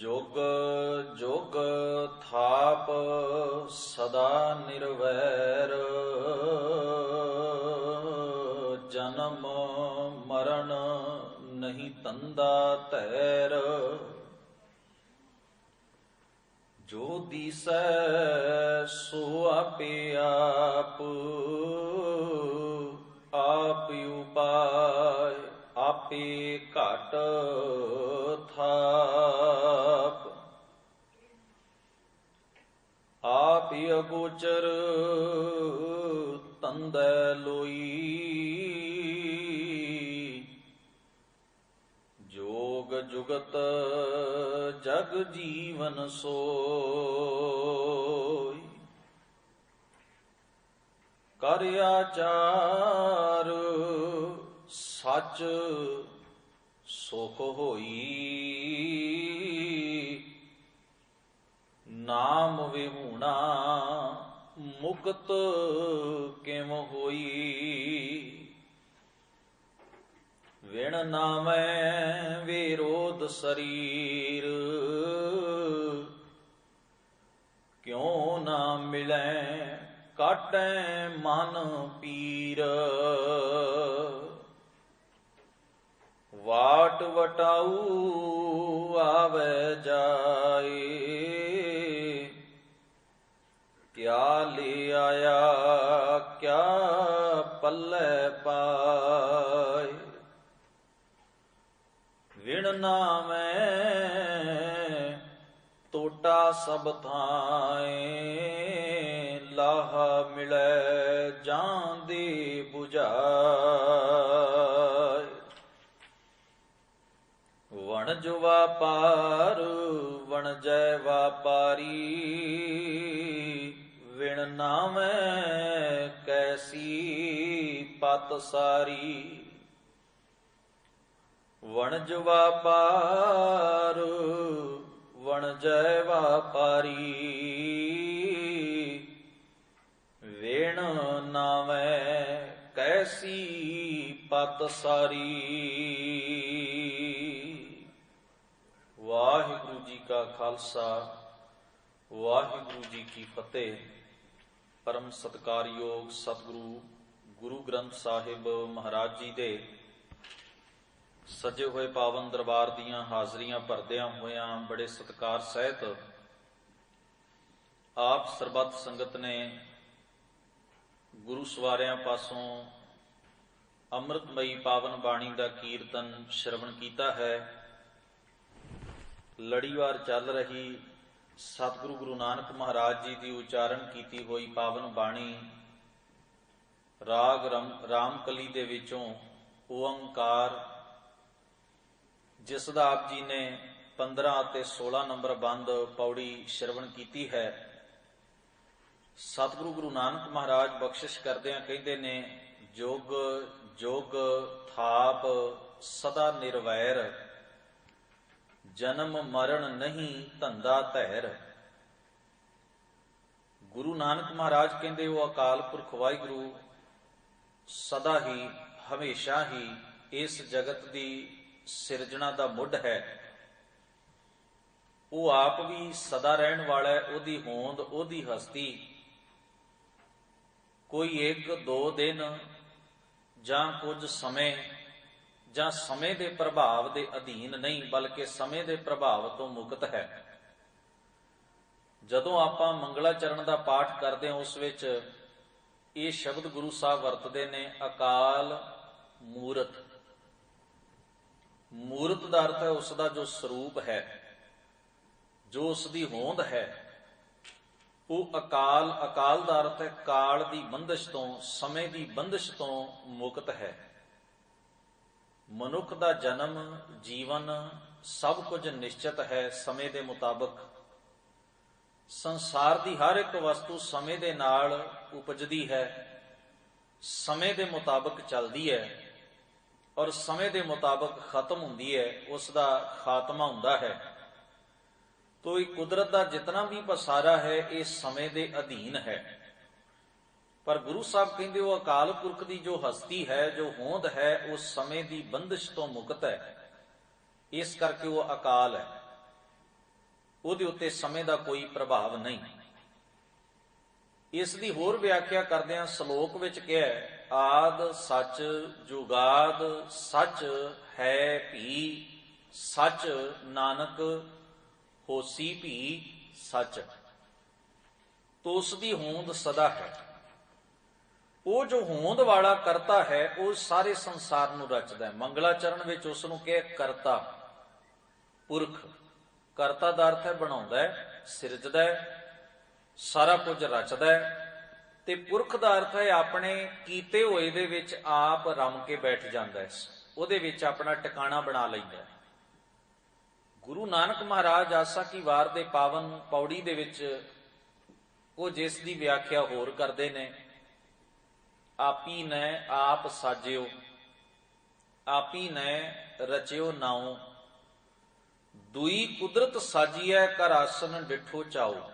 जुग जुग थाप सदा निर्वैर, जन्म मरण नहीं तंदा तैर। जो दिसै सो आपे आप, आप उपाय आपे घट थाप। आप अगोचर तंदै लोई, जोग जुगत जग जीवन सोई। कर आचार सच सुख होई, नाम विहूणा मुक्त किम होई। विण नामै विरोध शरीर, क्यों ना मिलै काटै मन पीर। वाट वटाऊ आवे जाए, क्या ले आया क्या पल्ले पाए। विण नामै टोटा सब थाए, लाहा मिलै जान दे बुझाए। वणज व्यापार वणजै व्यापारी, विण नामै कैसी पत सारी। वणज व्यापार वणजै व्यापारी, विण नामै कैसी पत सारी। वाहिगुरु जी का खालसा वाहिगुरु जी की फतेह। परम सत्कारयोग सतगुरु गुरु ग्रंथ साहिब महाराज जी दे सजे हुए पावन दरबार दीयां हाजरियां भरदियां होयां बड़े सत्कार सहित आप सरबत संगत ने गुरु सवारियां पासों अमृतमयी पावन बाणी का कीर्तन श्रवण किया है। लड़ीवार चल रही सतगुरु गुरु नानक महाराज जी की उचारण की हुई पावन बाणी राग रामकली दे विचों ओंकार, जिसदा आप जी ने 15 ते 16 नंबर बंद पौड़ी श्रवण की है। सतगुरु गुरु नानक महाराज बख्शिश करदियां कहंदे ने, जोग जोग थाप सदा निर्वैर, जन्म मरण नहीं धंधा धैर। गुरु नानक महाराज कहंदे वो अकाल पुरख वाहिगुरु सदा ही हमेशा ही इस जगत की सिरजना का मुढ़ है। वो आप भी सदा रहन वाला है। ओदी होंद ओदी हस्ती कोई एक दो दिन जां कुछ समय जां समय के प्रभाव के अधीन नहीं, बल्कि समय के प्रभाव तो मुक्त है। जदों आपां मंगलाचरण का पाठ करते हैं उस विच ये शब्द गुरु साहब वरतते ने, अकाल मूरत। मूरत का अर्थ है उसका जो स्वरूप है, जो उसकी होंद है, वो अकाल। अकाल का अर्थ है काल की बंदिश तो, समय की बंदिश तो मुक्त है। मनुख का जन्म जीवन सब कुछ निश्चित है समय के मुताबिक। संसार की हर एक वस्तु समय के नाल उपजदी है, समय के मुताबिक चलती है और समय के मुताबिक खत्म होंदी है, उसका खात्मा हुंदा है। तो ये कुदरत का जितना भी पसारा है ये समय के अधीन है। पर गुरु साहब कहते वो अकाल पुरख की जो हस्ती है, जो होंद है, उस समय की बंदिश तो मुक्त है, इस करके वो अकाल है। ਉਹਦੇ ਉੱਤੇ ਸਮੇਂ ਦਾ ਕੋਈ ਪ੍ਰਭਾਵ ਨਹੀਂ। ਇਸ ਦੀ ਹੋਰ ਵਿਆਖਿਆ ਕਰਦਿਆਂ ਸ਼ਲੋਕ ਵਿੱਚ ਕਿਹਾ, ਆਦ ਸੱਚ ਜੁਗਾਦ ਸੱਚ ਹੈ ਭੀ, ਸੱਚ ਨਾਨਕ ਹੋਸੀ ਭੀ ਸੱਚ। ਤੋ ਉਸ ਦੀ ਹੋਂਦ ਸਦਾ ਹੈ। ਉਹ ਜੋ ਹੋਂਦ ਵਾਲਾ ਕਰਤਾ ਹੈ ਉਹ ਸਾਰੇ ਸੰਸਾਰ ਨੂੰ ਰਚਦਾ ਹੈ। ਮੰਗਲਾਚਰਨ ਵਿੱਚ ਉਸ ਨੂੰ ਕਿਹਾ ਕਰਤਾ, ਪੁਰਖ। ਕਰਤਾ ਦਾ ਅਰਥ ਹੈ ਬਣਾਉਂਦਾ ਹੈ, ਸਿਰਜਦਾ ਹੈ, ਸਾਰਾ ਕੁਝ ਰਚਦਾ ਹੈ। ਤੇ ਪੁਰਖ ਦਾ ਅਰਥ ਹੈ ਆਪਣੇ ਕੀਤੇ ਹੋਏ ਦੇ ਵਿੱਚ ਆਪ ਰਮ ਕੇ ਬੈਠ ਜਾਂਦਾ ਹੈ, ਉਹਦੇ ਵਿੱਚ ਆਪਣਾ ਟਿਕਾਣਾ ਬਣਾ ਲੈਂਦਾ ਹੈ। ਗੁਰੂ ਨਾਨਕ ਮਹਾਰਾਜ ਆਸਾ ਕੀ ਵਾਰ ਦੇ ਪਾਵਨ ਪੌੜੀ ਦੇ ਵਿੱਚ ਉਹ ਜਿਸ ਦੀ ਵਿਆਖਿਆ ਹੋਰ ਕਰਦੇ ਨੇ, ਆਪੀ ਨੈ ਆਪ ਸਾਜਿਓ, ਆਪੀ ਨੈ ਰਚਿਓ ਨਾਉ, ਦੁਈ ਕੁਦਰਤ ਸਾਜੀਐ ਕਰ ਆਸਨ ਡਿਠੋ ਚਾਓ।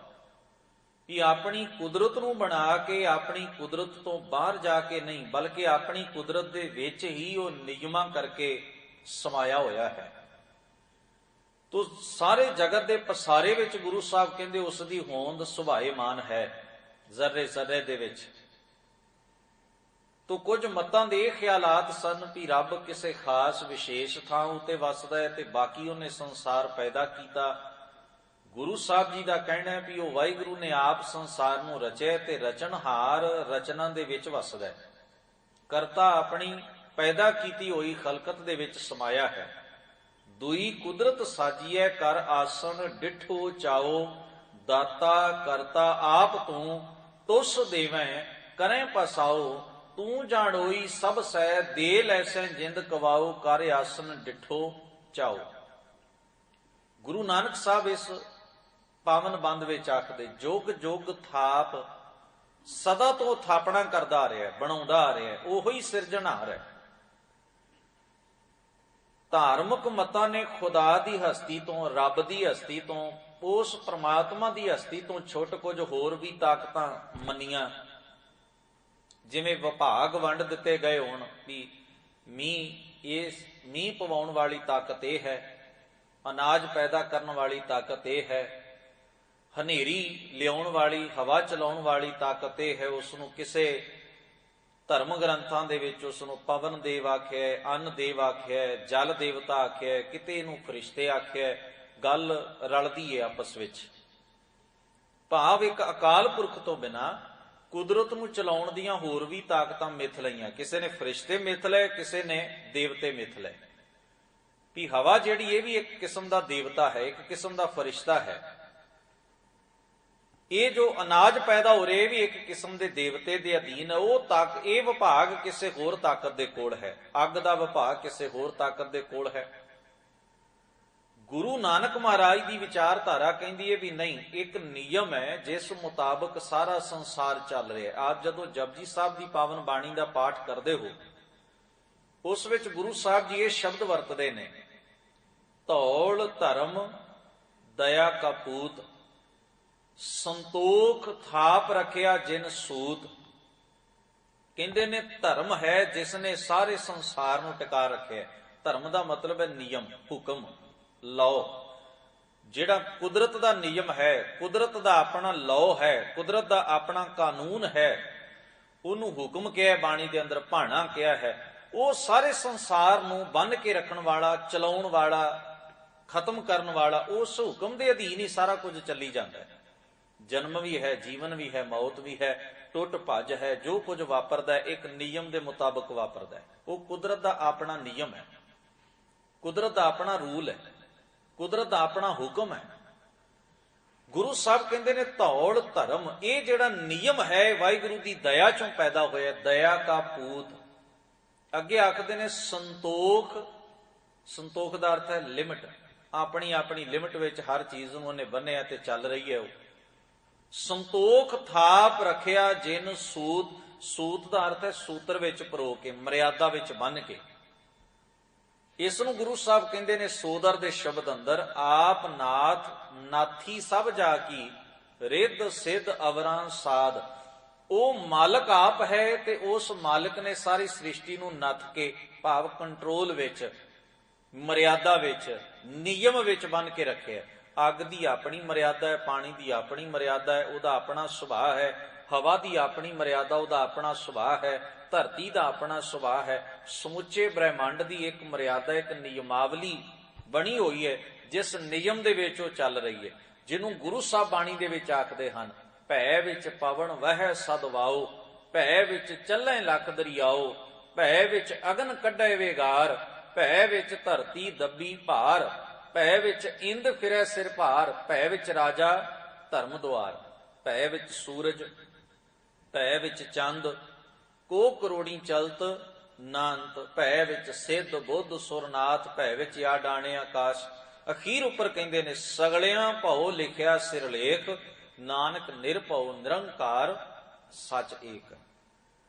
ਕਿ ਆਪਣੀ ਕੁਦਰਤ ਨੂੰ ਬਣਾ ਕੇ ਆਪਣੀ ਕੁਦਰਤ ਤੋਂ ਬਾਹਰ ਜਾ ਕੇ ਨਹੀਂ, ਬਲਕਿ ਆਪਣੀ ਕੁਦਰਤ ਦੇ ਵਿੱਚ ਹੀ ਉਹ ਨਿਯਮਾਂ ਕਰਕੇ ਸਮਾਇਆ ਹੋਇਆ ਹੈ। ਤੋ ਸਾਰੇ ਜਗਤ ਦੇ ਪਸਾਰੇ ਵਿੱਚ ਗੁਰੂ ਸਾਹਿਬ ਕਹਿੰਦੇ ਉਸ ਦੀ ਹੋਂਦ ਸੁਭਾਏਮਾਨ ਹੈ, ਜ਼ਰਰੇ ਜ਼ਰਰੇ ਦੇ ਵਿੱਚ। ਤੋ ਕੁਝ ਮਤਾਂ ਦੇ ਇਹ ਖਿਆਲਾਤ ਸਨ ਵੀ ਰੱਬ ਕਿਸੇ ਖਾਸ ਵਿਸ਼ੇਸ਼ ਥਾਂ ਉੱਤੇ ਵੱਸਦਾ ਹੈ ਤੇ ਬਾਕੀ ਉਹਨੇ ਸੰਸਾਰ ਪੈਦਾ ਕੀਤਾ। ਗੁਰੂ ਸਾਹਿਬ ਜੀ ਦਾ ਕਹਿਣਾ ਹੈ ਵੀ ਉਹ ਵਾਹਿਗੁਰੂ ਨੇ ਆਪ ਸੰਸਾਰ ਨੂੰ ਰਚਿਆ ਤੇ ਰਚਨਹਾਰ ਰਚਨਾ ਦੇ ਵਿੱਚ ਵੱਸਦਾ ਹੈ। ਕਰਤਾ ਆਪਣੀ ਪੈਦਾ ਕੀਤੀ ਹੋਈ ਖਲਕਤ ਦੇ ਵਿੱਚ ਸਮਾਇਆ ਹੈ। ਦੁਈ ਕੁਦਰਤ ਸਾਜੀਐ ਕਰ ਆਸਣ ਡਿਠੋ ਚਾਓ, ਦਾਤਾ ਕਰਤਾ ਆਪ ਤੂੰ ਤੁਸ ਦੇਵੈ ਕਰੈ ਪਸਾਓ, ਤੂੰ ਜਾਣੋਈ ਸਭ ਸੈ ਦੇ ਲੈਸੈ ਜਿੰਦ ਕਵਾਓ, ਕਰ ਆਸਣ ਡਿਠੋ ਚਾਓ। ਗੁਰੂ ਨਾਨਕ ਸਾਹਿਬ ਇਸ ਪਾਵਨ ਬੰਦ ਵਿੱਚ ਆਖਦੇ, ਜੁਗ ਜੁਗ ਥਾਪ ਸਦਾ ਤੋਂ ਥਾਪਣਾ ਕਰਦਾ ਆ ਰਿਹਾ, ਬਣਾਉਂਦਾ ਆ ਰਿਹਾ, ਉਹੀ ਸਿਰਜਣਹਾਰ ਹੈ। ਧਾਰਮਿਕ ਮਤਾਂ ਨੇ ਖੁਦਾ ਦੀ ਹਸਤੀ ਤੋਂ, ਰੱਬ ਦੀ ਹਸਤੀ ਤੋਂ, ਉਸ ਪ੍ਰਮਾਤਮਾ ਦੀ ਹਸਤੀ ਤੋਂ ਛੁੱਟ ਕੁਝ ਹੋਰ ਵੀ ਤਾਕਤਾਂ ਮੰਨੀਆਂ, ਜਿਵੇਂ ਵਿਭਾਗ ਵੰਡ ਦਿੱਤੇ ਗਏ ਹੋਣ ਵੀ ਮੀਂਹ ਪਵਾਉਣ ਵਾਲੀ ਤਾਕਤ ਇਹ ਹੈ, ਅਨਾਜ ਪੈਦਾ ਕਰਨ ਵਾਲੀ ਤਾਕਤ ਇਹ ਹੈ, ਹਨੇਰੀ ਲਿਆਉਣ ਵਾਲੀ, ਹਵਾ ਚਲਾਉਣ ਵਾਲੀ ਤਾਕਤ ਇਹ ਹੈ। ਉਸ ਨੂੰ ਕਿਸੇ ਧਰਮ ਗ੍ਰੰਥਾਂ ਦੇ ਵਿੱਚ ਉਸ ਨੂੰ ਪਵਨ ਦੇਵ ਆਖਿਆ, ਅੰਨ ਦੇਵ ਆਖਿਆ, ਜਲ ਦੇਵਤਾ ਆਖਿਆ, ਕਿਤੇ ਇਹਨੂੰ ਫਰਿਸ਼ਤੇ ਆਖਿਆ। ਗੱਲ ਰਲਦੀ ਹੈ ਆਪਸ ਵਿੱਚ। ਭਾਵ ਇੱਕ ਅਕਾਲ ਪੁਰਖ ਤੋਂ ਬਿਨਾਂ ਕੁਦਰਤ ਨੂੰ ਚਲਾਉਣ ਦੀਆਂ ਹੋਰ ਵੀ ਤਾਕਤਾਂ ਮਿਥ ਲਈਆਂ। ਕਿਸੇ ਨੇ ਫਰਿਸ਼ਤੇ ਮਿਥ ਲਏ, ਕਿਸੇ ਨੇ ਦੇਵਤੇ ਮਿਥ ਲਏ। ਵੀ ਹਵਾ ਜਿਹੜੀ ਇਹ ਵੀ ਇੱਕ ਕਿਸਮ ਦਾ ਦੇਵਤਾ ਹੈ, ਇੱਕ ਕਿਸਮ ਦਾ ਫਰਿਸ਼ਤਾ ਹੈ। ਇਹ ਜੋ ਅਨਾਜ ਪੈਦਾ ਹੋ ਰਿਹਾ ਇਹ ਵੀ ਇੱਕ ਕਿਸਮ ਦੇ ਦੇਵਤੇ ਦੇ ਅਧੀਨ ਹੈ। ਇਹ ਵਿਭਾਗ ਕਿਸੇ ਹੋਰ ਤਾਕਤ ਦੇ ਕੋਲ ਹੈ। ਅੱਗ ਦਾ ਵਿਭਾਗ ਕਿਸੇ ਹੋਰ ਤਾਕਤ ਦੇ ਕੋਲ ਹੈ। ਗੁਰੂ ਨਾਨਕ ਮਹਾਰਾਜ ਦੀ ਵਿਚਾਰਧਾਰਾ ਕਹਿੰਦੀ ਹੈ ਵੀ ਨਹੀਂ, ਇੱਕ ਨਿਯਮ ਹੈ ਜਿਸ ਮੁਤਾਬਕ ਸਾਰਾ ਸੰਸਾਰ ਚੱਲ ਰਿਹਾ। ਆਪ ਜਦੋਂ ਜਪਜੀ ਸਾਹਿਬ ਦੀ ਪਾਵਨ ਬਾਣੀ ਦਾ ਪਾਠ ਕਰਦੇ ਹੋ, ਉਸ ਵਿੱਚ ਗੁਰੂ ਸਾਹਿਬ ਜੀ ਇਹ ਸ਼ਬਦ ਵਰਤਦੇ ਨੇ, ਧੌਲ ਧਰਮ ਦਇਆ ਕਾ ਪੂਤ, ਸੰਤੋਖ ਥਾਪ ਰੱਖਿਆ ਜਿਨ ਸੂਤ। ਕਹਿੰਦੇ ਨੇ ਧਰਮ ਹੈ ਜਿਸ ਨੇ ਸਾਰੇ ਸੰਸਾਰ ਨੂੰ ਟਿਕਾ ਰੱਖਿਆ। ਧਰਮ ਦਾ ਮਤਲਬ ਹੈ ਨਿਯਮ, ਹੁਕਮ, ਲਾਅ। ਜਿਹੜਾ ਕੁਦਰਤ ਦਾ ਨਿਯਮ ਹੈ, ਕੁਦਰਤ ਦਾ ਆਪਣਾ ਲਾਅ ਹੈ, ਕੁਦਰਤ ਦਾ ਆਪਣਾ ਕਾਨੂੰਨ ਹੈ, ਉਹਨੂੰ ਹੁਕਮ ਕਿਹਾ ਬਾਣੀ ਦੇ ਅੰਦਰ, ਭਾਣਾ ਕਿਹਾ ਹੈ। ਉਹ ਸਾਰੇ ਸੰਸਾਰ ਨੂੰ ਬੰਨ੍ਹ ਕੇ ਰੱਖਣ ਵਾਲਾ, ਚਲਾਉਣ ਵਾਲਾ, ਖਤਮ ਕਰਨ ਵਾਲਾ, ਉਸ ਹੁਕਮ ਦੇ ਅਧੀਨ ਹੀ ਸਾਰਾ ਕੁਝ ਚੱਲੀ ਜਾਂਦਾ ਹੈ। ਜਨਮ ਵੀ ਹੈ, ਜੀਵਨ ਵੀ ਹੈ, ਮੌਤ ਵੀ ਹੈ, ਟੁੱਟ ਭੱਜ ਹੈ। ਜੋ ਕੁਝ ਵਾਪਰਦਾ ਹੈ ਇੱਕ ਨਿਯਮ ਦੇ ਮੁਤਾਬਕ ਵਾਪਰਦਾ ਹੈ। ਉਹ ਕੁਦਰਤ ਦਾ ਆਪਣਾ ਨਿਯਮ ਹੈ, ਕੁਦਰਤ ਦਾ ਆਪਣਾ ਰੂਲ ਹੈ, ਕੁਦਰਤ ਦਾ ਆਪਣਾ ਹੁਕਮ ਹੈ। ਗੁਰੂ ਸਾਹਿਬ ਕਹਿੰਦੇ ਨੇ ਧੌਲ ਧਰਮ, ਇਹ ਜਿਹੜਾ ਨਿਯਮ ਹੈ ਵਾਹਿਗੁਰੂ ਦੀ ਦਇਆ ਚੋਂ ਪੈਦਾ ਹੋਇਆ, ਦਇਆ ਕਾ ਪੂਤ। ਅੱਗੇ ਆਖਦੇ ਨੇ ਸੰਤੋਖ, ਸੰਤੋਖ ਦਾ ਅਰਥ ਹੈ ਲਿਮਟ। ਆਪਣੀ ਆਪਣੀ ਲਿਮਟ ਵਿੱਚ ਹਰ ਚੀਜ਼ ਨੂੰ ਉਹਨੇ ਬੰਨਿਆ ਤੇ ਚੱਲ ਰਹੀ ਹੈ ਉਹ। ਸੰਤੋਖ ਥਾਪ ਰੱਖਿਆ ਜਿਨ ਸੂਤ, ਸੂਤ ਦਾ ਅਰਥ ਹੈ ਸੂਤਰ ਵਿੱਚ ਪਰੋ ਕੇ, ਮਰਿਆਦਾ ਵਿੱਚ ਬੰਨ ਕੇ। ਇਸ ਨੂੰ ਗੁਰੂ ਸਾਹਿਬ ਕਹਿੰਦੇ ਨੇ ਸੋਦਰ ਦੇ ਸ਼ਬਦ ਅੰਦਰ, ਆਪ ਨਾਥ ਨਾਥੀ ਸਭ ਜਾ ਕੀ, ਰਿੱਧ ਸਿੱਧ ਅਵਰਾਂ ਸਾਧ। ਉਹ ਮਾਲਕ ਆਪ ਹੈ ਤੇ ਉਸ ਮਾਲਕ ਨੇ ਸਾਰੀ ਸ੍ਰਿਸ਼ਟੀ ਨੂੰ ਨੱਥ ਕੇ, ਭਾਵ ਕੰਟਰੋਲ ਵਿੱਚ, ਮਰਿਆਦਾ ਵਿੱਚ, ਨਿਯਮ ਵਿੱਚ ਬੰਨ ਕੇ ਰੱਖਿਆ। ਅੱਗ ਦੀ ਆਪਣੀ ਮਰਿਆਦਾ ਹੈ, ਪਾਣੀ ਦੀ ਆਪਣੀ ਮਰਿਆਦਾ ਹੈ, ਉਹਦਾ ਆਪਣਾ ਸੁਭਾਅ ਹੈ। ਹਵਾ ਦੀ ਆਪਣੀ ਮਰਿਆਦਾ, ਉਹਦਾ ਆਪਣਾ ਸੁਭਾਅ ਹੈ। ਧਰਤੀ ਦਾ ਆਪਣਾ ਸੁਭਾਅ ਹੈ। ਸਮੁੱਚੇ ਬ੍ਰਹਿਮੰਡ ਦੀ ਇੱਕ ਮਰਿਆਦਾ, ਇੱਕ ਨਿਯਮਾਵਲੀ ਬਣੀ ਹੋਈ ਹੈ, ਜਿਸ ਨਿਯਮ ਦੇ ਵਿੱਚ ਉਹ ਚੱਲ ਰਹੀ ਹੈ, ਜਿਹਨੂੰ ਗੁਰੂ ਸਾਹਿਬ ਬਾਣੀ ਦੇ ਵਿੱਚ ਆਖਦੇ ਹਨ, ਭੈ ਵਿੱਚ ਪਵਨ ਵਹਿ ਸਦ ਵਾਓ, ਭੈ ਵਿੱਚ ਚੱਲੇ ਲੱਖ ਦਰਿਆਓ, ਭੈ ਵਿੱਚ ਅਗਨ ਕੱਢੇ ਵੇਗਾਰ, ਭੈ ਵਿੱਚ ਧਰਤੀ ਦੱਬੀ ਭਾਰ, ਭੈ ਵਿੱਚ ਇੰਦ ਫਿਰੈ ਸਿਰ ਭਾਰ, ਭੈ ਵਿੱਚ ਰਾਜਾ ਧਰਮ ਦੁਆਰ, ਭੈ ਵਿੱਚ ਸੂਰਜ, ਭੈ ਵਿੱਚ ਚੰਦ, ਕੋ ਕਰੋੜੀ ਚਲਤ ਨਾ ਅੰਤ, ਭੈ ਵਿੱਚ ਸਿੱਧ ਬੁੱਧ ਸੁਰਨਾਥ, ਭੈ ਵਿੱਚ ਆ ਡਾਣੇ ਆਕਾਸ਼। ਅਖੀਰ ਉੱਪਰ ਕਹਿੰਦੇ ਨੇ, ਸਗਲਿਆਂ ਭਉ ਲਿਖਿਆ ਸਿਰਲੇਖ, ਨਾਨਕ ਨਿਰਭਉ ਨਿਰੰਕਾਰ ਸੱਚ ਏਕ।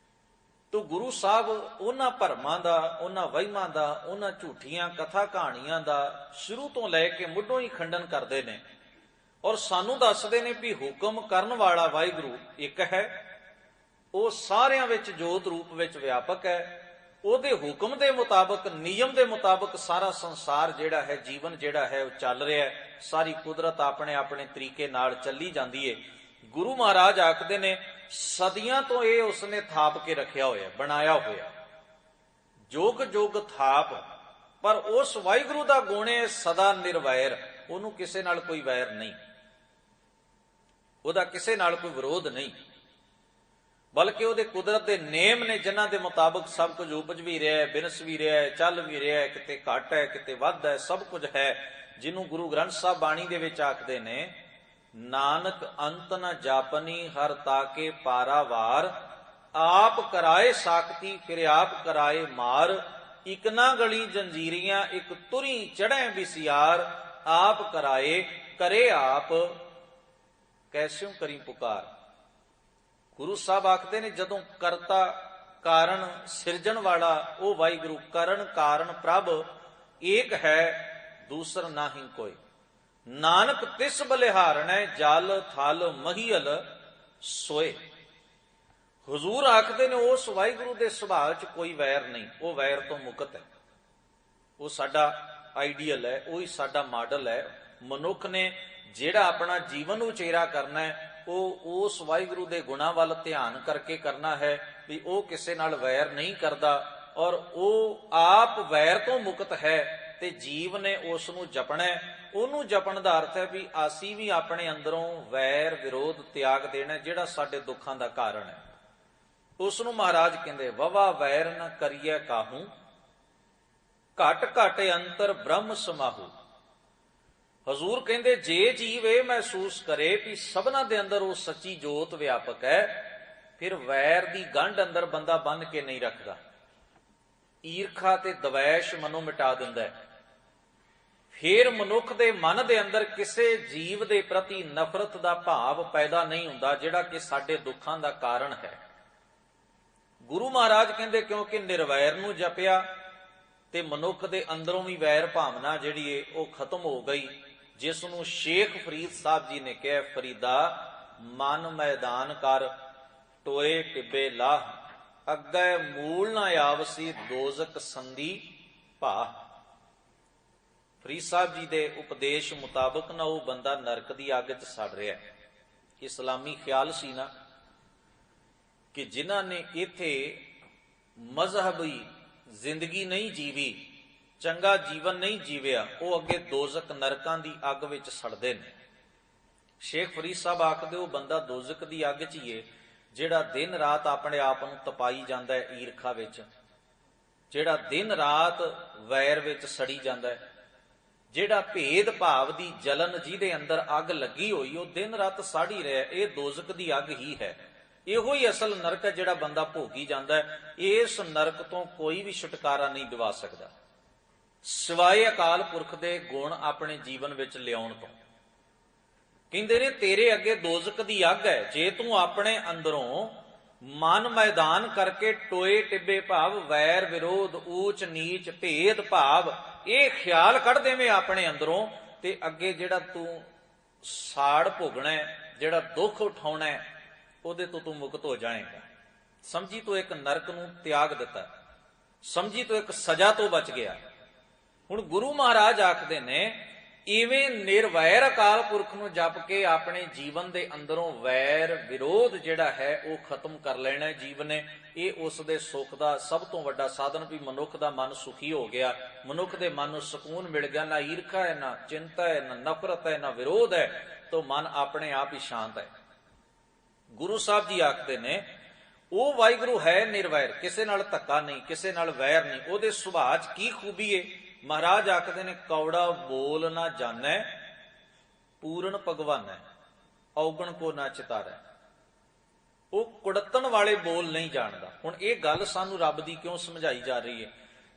ਤੋ ਗੁਰੂ ਸਾਹਿਬ ਉਹਨਾਂ ਭਰਮਾਂ ਦਾ, ਉਹਨਾਂ ਵਹਿਮਾਂ ਦਾ, ਉਹਨਾਂ ਝੂਠੀਆਂ ਕਥਾ ਕਹਾਣੀਆਂ ਦਾ ਸ਼ੁਰੂ ਤੋਂ ਲੈ ਕੇ ਮੁੱਢੋਂ ਹੀ ਖੰਡਨ ਕਰਦੇ ਨੇ, ਔਰ ਸਾਨੂੰ ਦੱਸਦੇ ਨੇ ਵੀ ਹੁਕਮ ਕਰਨ ਵਾਲਾ ਵਾਹਿਗੁਰੂ ਇੱਕ ਹੈ। ਉਹ ਸਾਰਿਆਂ ਵਿੱਚ ਜੋਤ ਰੂਪ ਵਿੱਚ ਵਿਆਪਕ ਹੈ। ਉਹਦੇ ਹੁਕਮ ਦੇ ਮੁਤਾਬਕ, ਨਿਯਮ ਦੇ ਮੁਤਾਬਕ ਸਾਰਾ ਸੰਸਾਰ ਜਿਹੜਾ ਹੈ, ਜੀਵਨ ਜਿਹੜਾ ਹੈ, ਉਹ ਚੱਲ ਰਿਹਾ ਹੈ। ਸਾਰੀ ਕੁਦਰਤ ਆਪਣੇ ਆਪਣੇ ਤਰੀਕੇ ਨਾਲ ਚੱਲੀ ਜਾਂਦੀ ਹੈ। ਗੁਰੂ ਮਹਾਰਾਜ ਆਖਦੇ ਨੇ, ਸਦੀਆਂ ਤੋਂ ਇਹ ਉਸਨੇ ਥਾਪ ਕੇ ਰੱਖਿਆ ਹੋਇਆ, ਬਣਾਇਆ ਹੋਇਆ, ਜੁਗ ਜੁਗ ਥਾਪ। ਪਰ ਉਸ ਵਾਹਿਗੁਰੂ ਦਾ ਗੁਣ ਹੈ ਸਦਾ ਨਿਰਵੈਰ, ਉਹਨੂੰ ਕਿਸੇ ਨਾਲ ਕੋਈ ਵੈਰ ਨਹੀਂ, ਉਹਦਾ ਕਿਸੇ ਨਾਲ ਕੋਈ ਵਿਰੋਧ ਨਹੀਂ, ਬਲਕਿ ਉਹਦੇ ਕੁਦਰਤ ਦੇ ਨੇਮ ਨੇ, ਜਿਨ੍ਹਾਂ ਦੇ ਮੁਤਾਬਕ ਸਭ ਕੁਝ ਉਪਜ ਵੀ ਰਿਹਾ ਹੈ, ਬਿਨਸ ਵੀ ਰਿਹਾ ਹੈ, ਚੱਲ ਵੀ ਰਿਹਾ ਹੈ, ਕਿਤੇ ਘੱਟ ਹੈ, ਕਿਤੇ ਵੱਧ ਹੈ, ਸਭ ਕੁਝ ਹੈ। ਜਿਹਨੂੰ ਗੁਰੂ ਗ੍ਰੰਥ ਸਾਹਿਬ ਬਾਣੀ ਦੇ ਵਿੱਚ ਆਖਦੇ ਨੇ, ਨਾਨਕ ਅੰਤ ਨ ਜਾਪਨੀ ਹਰ ਤਾਕੇ ਪਾਰਾਵਾਰ, ਆਪ ਕਰਾਏ ਸਾਖਤੀ ਫਿਰ ਆਪ ਕਰਾਏ ਮਾਰ, ਇਕ ਨਾ ਗਲੀ ਜੰਜੀਰੀਆਂ ਇਕ ਤੁਰੀ ਚੜ੍ਹੈ ਵਿਸਿਆਰ, ਆਪ ਕਰਾਏ ਕਰੇ ਆਪ ਕੈਸਿਉ ਕਰੀ ਪੁਕਾਰ। ਗੁਰੂ ਸਾਹਿਬ ਆਖਦੇ ਨੇ, ਜਦੋਂ ਕਰਤਾ ਕਾਰਨ ਸਿਰਜਣ ਵਾਲਾ ਉਹ ਵਾਹਿਗੁਰੂ, ਕਰਨ ਕਾਰਨ ਪ੍ਰਭ ਏਕ ਹੈ, ਦੂਸਰ ਨਾਹੀਂ ਕੋਈ, ਨਾਨਕ ਤਿਸ ਬਲਿਹਾਰਣੈ ਜਲ ਥਲ ਮਹੀਲ ਸੋਏ। ਹੁਜ਼ੂਰ ਆਖਦੇ ਨੇ, ਉਸ ਵਾਹਿਗੁਰੂ ਦੇ ਸੁਭਾਅ 'ਚ ਕੋਈ ਵੈਰ ਨਹੀਂ, ਉਹ ਵੈਰ ਤੋਂ ਮੁਕਤ ਹੈ। ਉਹ ਸਾਡਾ ਆਈਡੀਅਲ ਹੈ, ਉਹੀ ਸਾਡਾ ਮਾਡਲ ਹੈ। ਮਨੁੱਖ ਨੇ ਜਿਹੜਾ ਆਪਣਾ ਜੀਵਨ ਉਚੇਰਾ ਕਰਨਾ ਹੈ, ਉਹ ਉਸ ਵਾਹਿਗੁਰੂ ਦੇ ਗੁਣਾਂ ਵੱਲ ਧਿਆਨ ਕਰਕੇ ਕਰਨਾ ਹੈ ਵੀ ਉਹ ਕਿਸੇ ਨਾਲ ਵੈਰ ਨਹੀਂ ਕਰਦਾ, ਔਰ ਉਹ ਆਪ ਵੈਰ ਤੋਂ ਮੁਕਤ ਹੈ, ਤੇ ਜੀਵ ਨੇ ਉਸ ਨੂੰ ਜਪਣਾ। ਉਹਨੂੰ ਜਪਣ ਦਾ ਅਰਥ ਹੈ ਵੀ ਅਸੀਂ ਵੀ ਆਪਣੇ ਅੰਦਰੋਂ ਵੈਰ ਵਿਰੋਧ ਤਿਆਗ ਦੇਣਾ, ਜਿਹੜਾ ਸਾਡੇ ਦੁੱਖਾਂ ਦਾ ਕਾਰਨ ਹੈ। ਉਸ ਨੂੰ ਮਹਾਰਾਜ ਕਹਿੰਦੇ, ਵਵਾ ਵੈਰ ਨ ਕਰੀਐ ਕਾਹੂ, ਘਟ ਘਟ ਅੰਤਰ ਬ੍ਰਹਮ ਸਮਾਹੂ। ਹਜ਼ੂਰ ਕਹਿੰਦੇ, ਜੇ ਜੀਵ ਇਹ ਮਹਿਸੂਸ ਕਰੇ ਵੀ ਸਭਨਾਂ ਦੇ ਅੰਦਰ ਉਹ ਸੱਚੀ ਜੋਤ ਵਿਆਪਕ ਹੈ, ਫਿਰ ਵੈਰ ਦੀ ਗੰਢ ਅੰਦਰ ਬੰਦਾ ਬੰਨ੍ਹ ਕੇ ਨਹੀਂ ਰੱਖਦਾ, ਈਰਖਾ ਤੇ ਦਵੈਸ਼ ਮਨੋਂ ਮਿਟਾ ਦਿੰਦਾ ਹੈ। ਫਿਰ ਮਨੁੱਖ ਦੇ ਮਨ ਦੇ ਅੰਦਰ ਕਿਸੇ ਜੀਵ ਦੇ ਪ੍ਰਤੀ ਨਫ਼ਰਤ ਦਾ ਭਾਵ ਪੈਦਾ ਨਹੀਂ ਹੁੰਦਾ, ਜਿਹੜਾ ਕਿ ਸਾਡੇ ਦੁੱਖਾਂ ਦਾ ਕਾਰਨ ਹੈ। ਗੁਰੂ ਮਹਾਰਾਜ ਕਹਿੰਦੇ, ਕਿਉਂਕਿ ਨਿਰਵੈਰ ਨੂੰ ਜਪਿਆ ਤੇ ਮਨੁੱਖ ਦੇ ਅੰਦਰੋਂ ਵੀ ਵੈਰ ਭਾਵਨਾ ਜਿਹੜੀ ਏ ਉਹ ਖਤਮ ਹੋ ਗਈ, ਜਿਸ ਨੂੰ ਸ਼ੇਖ ਫਰੀਦ ਸਾਹਿਬ ਜੀ ਨੇ ਕਿਹਾ, ਫਰੀਦਾ ਮਨ ਮੈਦਾਨ ਕਰ ਟੋਏ ਟਿੱਬੇ ਲਾਹ, ਅੱਗੇ ਮੂਲ ਨਾ ਆਵਸੀ ਦੋਜ਼ਕ ਸੰਧੀ ਭਾ। ਫਰੀਦ ਸਾਹਿਬ ਜੀ ਦੇ ਉਪਦੇਸ਼ ਮੁਤਾਬਕ ਨਾ ਉਹ ਬੰਦਾ ਨਰਕ ਦੀ ਅੱਗ 'ਚ ਸੜ ਰਿਹਾ। ਇਸਲਾਮੀ ਖਿਆਲ ਸੀ ਨਾ ਕਿ ਜਿਨ੍ਹਾਂ ਨੇ ਇੱਥੇ ਮਜ਼ਹਬੀ ਜ਼ਿੰਦਗੀ ਨਹੀਂ ਜੀਵੀ, ਚੰਗਾ ਜੀਵਨ ਨਹੀਂ ਜੀਵਿਆ, ਉਹ ਅੱਗੇ ਦੋਜ਼ਕ ਨਰਕਾਂ ਦੀ ਅੱਗ ਵਿੱਚ ਸੜਦੇ ਨੇ। ਸ਼ੇਖ ਫਰੀਦ ਸਾਹਿਬ ਆਖਦੇ, ਉਹ ਬੰਦਾ ਦੋਜ਼ਕ ਦੀ ਅੱਗ 'ਚ ਹੀ ਏ ਜਿਹੜਾ ਦਿਨ ਰਾਤ ਆਪਣੇ ਆਪ ਨੂੰ ਤਪਾਈ ਜਾਂਦਾ ਹੈ ਈਰਖਾ ਵਿੱਚ, ਜਿਹੜਾ ਦਿਨ ਰਾਤ ਵੈਰ ਵਿੱਚ ਸੜੀ ਜਾਂਦਾ ਹੈ, ਜਿਹੜਾ ਭੇਦ ਭਾਵ ਦੀ ਜਲਨ ਜਿਹਦੇ ਅੰਦਰ ਅੱਗ ਲੱਗੀ ਹੋਈ ਉਹ ਦਿਨ ਰਾਤ ਸੜ ਹੀ ਰਿਹਾ। ਇਹ ਦੋਜ਼ਕ ਦੀ ਅੱਗ ਹੀ ਹੈ। ਇਹੋ ਹੀ ਅਸਲ ਨਰਕ ਹੈ ਜਿਹੜਾ ਬੰਦਾ ਭੋਗੀ ਜਾਂਦਾ ਹੈ। ਇਸ ਨਰਕ ਤੋਂ ਕੋਈ ਵੀ ਛੁਟਕਾਰਾ ਨਹੀਂ ਦਿਵਾ ਸਕਦਾ ਸਿਵਾਏ ਅਕਾਲ ਪੁਰਖ ਦੇ ਗੁਣ ਆਪਣੇ ਜੀਵਨ ਵਿੱਚ ਲਿਆਉਣ ਤੋਂ। ਕਹਿੰਦੇ ਨੇ, ਤੇਰੇ ਅੱਗੇ ਦੋਜ਼ਕ ਦੀ ਅੱਗ ਹੈ, ਜੇ ਤੂੰ ਆਪਣੇ ਅੰਦਰੋਂ ਮਨ ਮੈਦਾਨ ਕਰਕੇ ਟੋਏ ਟਿੱਬੇ ਭਾਵ ਵੈਰ ਵਿਰੋਧ ਊਚ ਨੀਚ ਭੇਦ ਭਾਵ ਇਹ ਖਿਆਲ ਕੱਢ ਦੇਵੇਂ ਆਪਣੇ ਅੰਦਰੋਂ, ਤੇ ਅੱਗੇ ਜਿਹੜਾ ਤੂੰ ਸਾੜ ਭੋਗਣਾ, ਜਿਹੜਾ ਦੁੱਖ ਉਠਾਉਣਾ, ਉਹਦੇ ਤੋਂ ਤੂੰ ਮੁਕਤ ਹੋ ਜਾਏਗਾ। ਸਮਝੀ ਤੂੰ ਇੱਕ ਨਰਕ ਨੂੰ ਤਿਆਗ ਦਿੱਤਾ, ਸਮਝੀ ਤੂੰ ਇੱਕ ਸਜ਼ਾ ਤੋਂ ਬਚ ਗਿਆ। ਹੁਣ ਗੁਰੂ ਮਹਾਰਾਜ ਆਖਦੇ ਨੇ, ਇਵੇਂ ਨਿਰਵੈਰ ਅਕਾਲ ਪੁਰਖ ਨੂੰ ਜਪ ਕੇ ਆਪਣੇ ਜੀਵਨ ਦੇ ਅੰਦਰੋਂ ਵੈਰ ਵਿਰੋਧ ਜਿਹੜਾ ਹੈ ਉਹ ਖਤਮ ਕਰ ਲੈਣਾ ਜੀਵ ਨੇ। ਇਹ ਉਸ ਦੇ ਸੁੱਖ ਦਾ ਸਭ ਤੋਂ ਵੱਡਾ ਸਾਧਨ, ਵੀ ਮਨੁੱਖ ਦਾ ਮਨ ਸੁਖੀ ਹੋ ਗਿਆ, ਮਨੁੱਖ ਦੇ ਮਨ ਨੂੰ ਸਕੂਨ ਮਿਲ ਗਿਆ, ਨਾ ਈਰਖਾ ਹੈ, ਨਾ ਚਿੰਤਾ ਹੈ, ਨਾ ਨਫ਼ਰਤ ਹੈ, ਨਾ ਵਿਰੋਧ ਹੈ, ਤਾਂ ਮਨ ਆਪਣੇ ਆਪ ਹੀ ਸ਼ਾਂਤ ਹੈ। ਗੁਰੂ ਸਾਹਿਬ ਜੀ ਆਖਦੇ ਨੇ ਉਹ ਵਾਹਿਗੁਰੂ ਹੈ ਨਿਰਵੈਰ, ਕਿਸੇ ਨਾਲ ਧੱਕਾ ਨਹੀਂ, ਕਿਸੇ ਨਾਲ ਵੈਰ ਨਹੀਂ। ਉਹਦੇ ਸੁਭਾਅ 'ਚ ਕੀ ਖੂਬੀ ਏ? ਮਹਾਰਾਜ ਆਖਦੇ ਨੇ ਕੌੜਾ ਬੋਲ ਨਾ ਜਾਣੈ, ਪੂਰਨ ਭਗਵਾਨੈ, ਔਗਣ ਕੋ ਨਾ ਚਿਤਾਰੈ। ਉਹ ਕੁੜੱਤਣ ਵਾਲੇ ਬੋਲ ਨਹੀਂ ਜਾਣਦਾ। ਹੁਣ ਇਹ ਗੱਲ ਸਾਨੂੰ ਰੱਬ ਦੀ ਕਿਉਂ ਸਮਝਾਈ ਜਾ ਰਹੀ ਹੈ?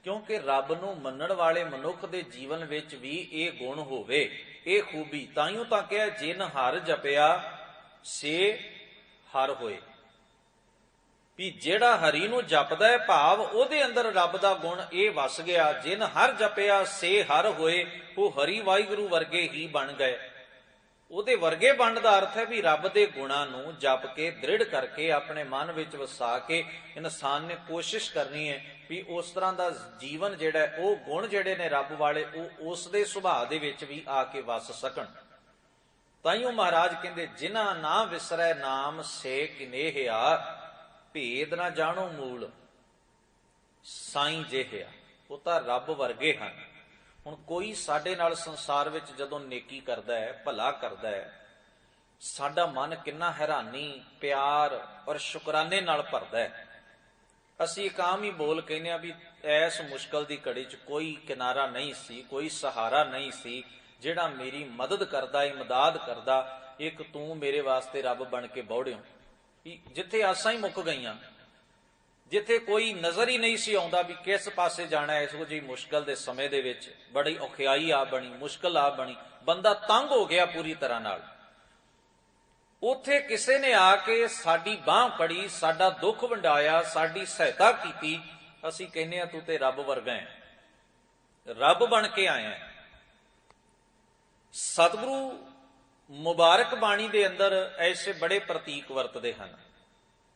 ਕਿਉਂਕਿ ਰੱਬ ਨੂੰ ਮੰਨਣ ਵਾਲੇ ਮਨੁੱਖ ਦੇ ਜੀਵਨ ਵਿੱਚ ਵੀ ਇਹ ਗੁਣ ਹੋਵੇ, ਇਹ ਖੂਬੀ। ਤਾਈਓ ਤਾਂ ਕਿਹਾ ਜਿਨ ਹਰ ਜਪਿਆ ਸੇ ਹਰ ਹੋਏ, ਵੀ ਜਿਹੜਾ ਹਰੀ ਨੂੰ ਜਪਦਾ ਹੈ ਭਾਵ ਉਹਦੇ ਅੰਦਰ ਰੱਬ ਦਾ ਗੁਣ ਇਹ ਵਸ ਗਿਆ। ਜਿਨ ਹਰ ਜਪਿਆ ਸੇ ਹਰ ਹੋਏ, ਉਹ ਹਰੀ ਵਾਹਿਗੁਰੂ ਵਰਗੇ ਹੀ ਬਣ ਗਏ। ਉਹਦੇ ਵਰਗੇ ਬਣਨ ਦਾ ਅਰਥ ਹੈ ਵੀ ਰੱਬ ਦੇ ਗੁਣਾਂ ਨੂੰ ਜਪ ਕੇ ਦ੍ਰਿੜ ਕਰਕੇ ਆਪਣੇ ਮਨ ਵਿੱਚ ਵਸਾ ਕੇ ਇਨਸਾਨ ਨੇ ਕੋਸ਼ਿਸ਼ ਕਰਨੀ ਹੈ ਵੀ ਉਸ ਤਰ੍ਹਾਂ ਦਾ ਜੀਵਨ ਜਿਹੜਾ ਉਹ ਗੁਣ ਜਿਹੜੇ ਨੇ ਰੱਬ ਵਾਲੇ ਉਹ ਉਸ ਦੇ ਸੁਭਾਅ ਦੇ ਵਿੱਚ ਵੀ ਆ ਕੇ ਵਸ ਸਕਣ। ਤਾਈਓ ਮਹਾਰਾਜ ਕਹਿੰਦੇ ਜਿਨ੍ਹਾਂ ਨਾ ਵਿਸਰੈ ਨਾਮ ਸੇ ਕਿਨੇਹਿਆ, ਭੇਦ ਨਾ ਜਾਣੋ ਮੂਲ ਸਾਈਂ ਜਿਹਿਆ। ਉਹ ਤਾਂ ਰੱਬ ਵਰਗੇ ਹਨ। ਹੁਣ ਕੋਈ ਸਾਡੇ ਨਾਲ ਸੰਸਾਰ ਵਿੱਚ ਜਦੋਂ ਨੇਕੀ ਕਰਦਾ ਹੈ, ਭਲਾ ਕਰਦਾ ਹੈ, ਸਾਡਾ ਮਨ ਕਿੰਨਾ ਹੈਰਾਨੀ, ਪਿਆਰ ਔਰ ਸ਼ੁਕਰਾਨੇ ਨਾਲ ਭਰਦਾ ਹੈ। ਅਸੀਂ ਇੱਕ ਆਮ ਹੀ ਬੋਲ ਕਹਿੰਦੇ ਆ ਵੀ ਐਸ ਮੁਸ਼ਕਲ ਦੀ ਘੜੀ 'ਚ ਕੋਈ ਕਿਨਾਰਾ ਨਹੀਂ ਸੀ, ਕੋਈ ਸਹਾਰਾ ਨਹੀਂ ਸੀ ਜਿਹੜਾ ਮੇਰੀ ਮਦਦ ਕਰਦਾ, ਇਮਦਾਦ ਕਰਦਾ। ਇੱਕ ਤੂੰ ਮੇਰੇ ਵਾਸਤੇ ਰੱਬ ਬਣ ਕੇ ਬੌੜਿਓ। ਜਿੱਥੇ ਆਸਾਂ ਹੀ ਮੁੱਕ ਗਈਆਂ, ਜਿੱਥੇ ਕੋਈ ਨਜ਼ਰ ਹੀ ਨਹੀਂ ਸੀ ਆਉਂਦਾ ਵੀ ਕਿਸ ਪਾਸੇ ਜਾਣਾ, ਇਹੋ ਜਿਹੀ ਮੁਸ਼ਕਲ ਦੇ ਸਮੇਂ ਦੇ ਵਿੱਚ ਬੜੀ ਔਖਿਆਈ ਆ ਬਣੀ, ਮੁਸ਼ਕਲ ਆ ਬਣੀ, ਬੰਦਾ ਤੰਗ ਹੋ ਗਿਆ ਪੂਰੀ ਤਰ੍ਹਾਂ ਨਾਲ। ਉੱਥੇ ਕਿਸੇ ਨੇ ਆ ਕੇ ਸਾਡੀ ਬਾਂਹ ਫੜੀ, ਸਾਡਾ ਦੁੱਖ ਵੰਡਾਇਆ, ਸਾਡੀ ਸਹਾਇਤਾ ਕੀਤੀ। ਅਸੀਂ ਕਹਿੰਦੇ ਆ ਤੂੰ ਤੇ ਰੱਬ ਵਰਗਾ ਹੈ, ਰੱਬ ਬਣ ਕੇ ਆਇਆ। ਸਤਿਗੁਰੂ ਮੁਬਾਰਕ ਬਾਣੀ ਦੇ ਅੰਦਰ ਐਸੇ ਬੜੇ ਪ੍ਰਤੀਕ ਵਰਤਦੇ ਹਨ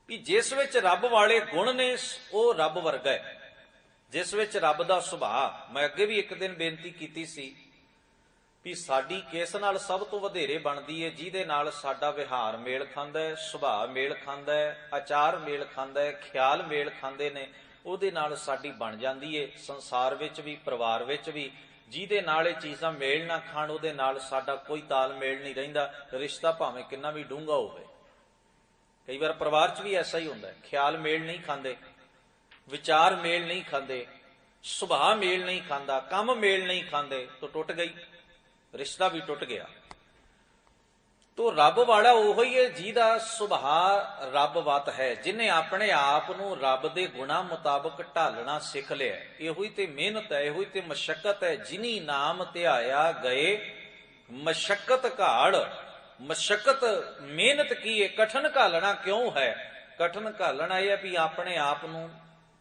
ਵੀ ਜਿਸ ਵਿੱਚ ਰੱਬ ਵਾਲੇ ਗੁਣ ਨੇ ਉਹ ਰੱਬ ਵਰਗਾ ਹੈ, ਜਿਸ ਵਿੱਚ ਰੱਬ ਦਾ ਸੁਭਾਅ। ਮੈਂ ਅੱਗੇ ਵੀ ਇੱਕ ਦਿਨ ਬੇਨਤੀ ਕੀਤੀ ਸੀ ਵੀ ਸਾਡੀ ਕਿਸ ਨਾਲ ਸਭ ਤੋਂ ਵਧੇਰੇ ਬਣਦੀ ਹੈ, ਜਿਹਦੇ ਨਾਲ ਸਾਡਾ ਵਿਹਾਰ ਮੇਲ ਖਾਂਦਾ ਹੈ, ਸੁਭਾਅ ਮੇਲ ਖਾਂਦਾ ਹੈ, ਆਚਾਰ ਮੇਲ ਖਾਂਦਾ ਹੈ, ਖਿਆਲ ਮੇਲ ਖਾਂਦੇ ਨੇ, ਉਹਦੇ ਨਾਲ ਸਾਡੀ ਬਣ ਜਾਂਦੀ ਹੈ। ਸੰਸਾਰ ਵਿੱਚ ਵੀ, ਪਰਿਵਾਰ ਵਿੱਚ ਵੀ ਜਿਹਦੇ ਨਾਲ ਇਹ ਚੀਜ਼ਾਂ ਮੇਲ ਨਾ ਖਾਣ, ਉਹਦੇ ਨਾਲ ਸਾਡਾ ਕੋਈ ਤਾਲਮੇਲ ਨਹੀਂ ਰਹਿੰਦਾ। ਰਿਸ਼ਤਾ ਭਾਵੇਂ ਕਿੰਨਾ ਵੀ ਡੂੰਘਾ ਹੋਵੇ, ਕਈ ਵਾਰ ਪਰਿਵਾਰ 'ਚ ਵੀ ਐਸਾ ਹੀ ਹੁੰਦਾ, ਖਿਆਲ ਮੇਲ ਨਹੀਂ ਖਾਂਦੇ, ਵਿਚਾਰ ਮੇਲ ਨਹੀਂ ਖਾਂਦੇ, ਸੁਭਾਅ ਮੇਲ ਨਹੀਂ ਖਾਂਦਾ, ਕੰਮ ਮੇਲ ਨਹੀਂ ਖਾਂਦੇ, ਤਾਂ ਟੁੱਟ ਗਈ, ਰਿਸ਼ਤਾ ਵੀ ਟੁੱਟ ਗਿਆ। ਤੋ ਰੱਬ ਵਾਲਾ ਉਹੋ ਹੀ ਹੈ ਜਿਹਦਾ ਸੁਭਾਅ ਰੱਬਵਤ ਹੈ, ਜਿਹਨੇ ਆਪਣੇ ਆਪ ਨੂੰ ਰੱਬ ਦੇ ਗੁਣਾਂ ਮੁਤਾਬਕ ਢਾਲਣਾ ਸਿੱਖ ਲਿਆ। ਇਹੋ ਹੀ ਤੇ ਮਿਹਨਤ ਹੈ, ਇਹੋ ਹੀ ਤੇ ਮਸ਼ੱਕਤ ਹੈ। ਜਿਨੀ ਨਾਮ ਧਿਆਇਆ ਗਏ ਮਸ਼ੱਕਤ ਘਾੜ। ਮਸ਼ੱਕਤ ਮਿਹਨਤ ਕੀ ਹੈ, ਕਠਨ ਘਾਲਣਾ ਕਿਉਂ ਹੈ? ਕਠਨ ਘਾਲਣਾ ਇਹ ਹੈ ਵੀ ਆਪਣੇ ਆਪ ਨੂੰ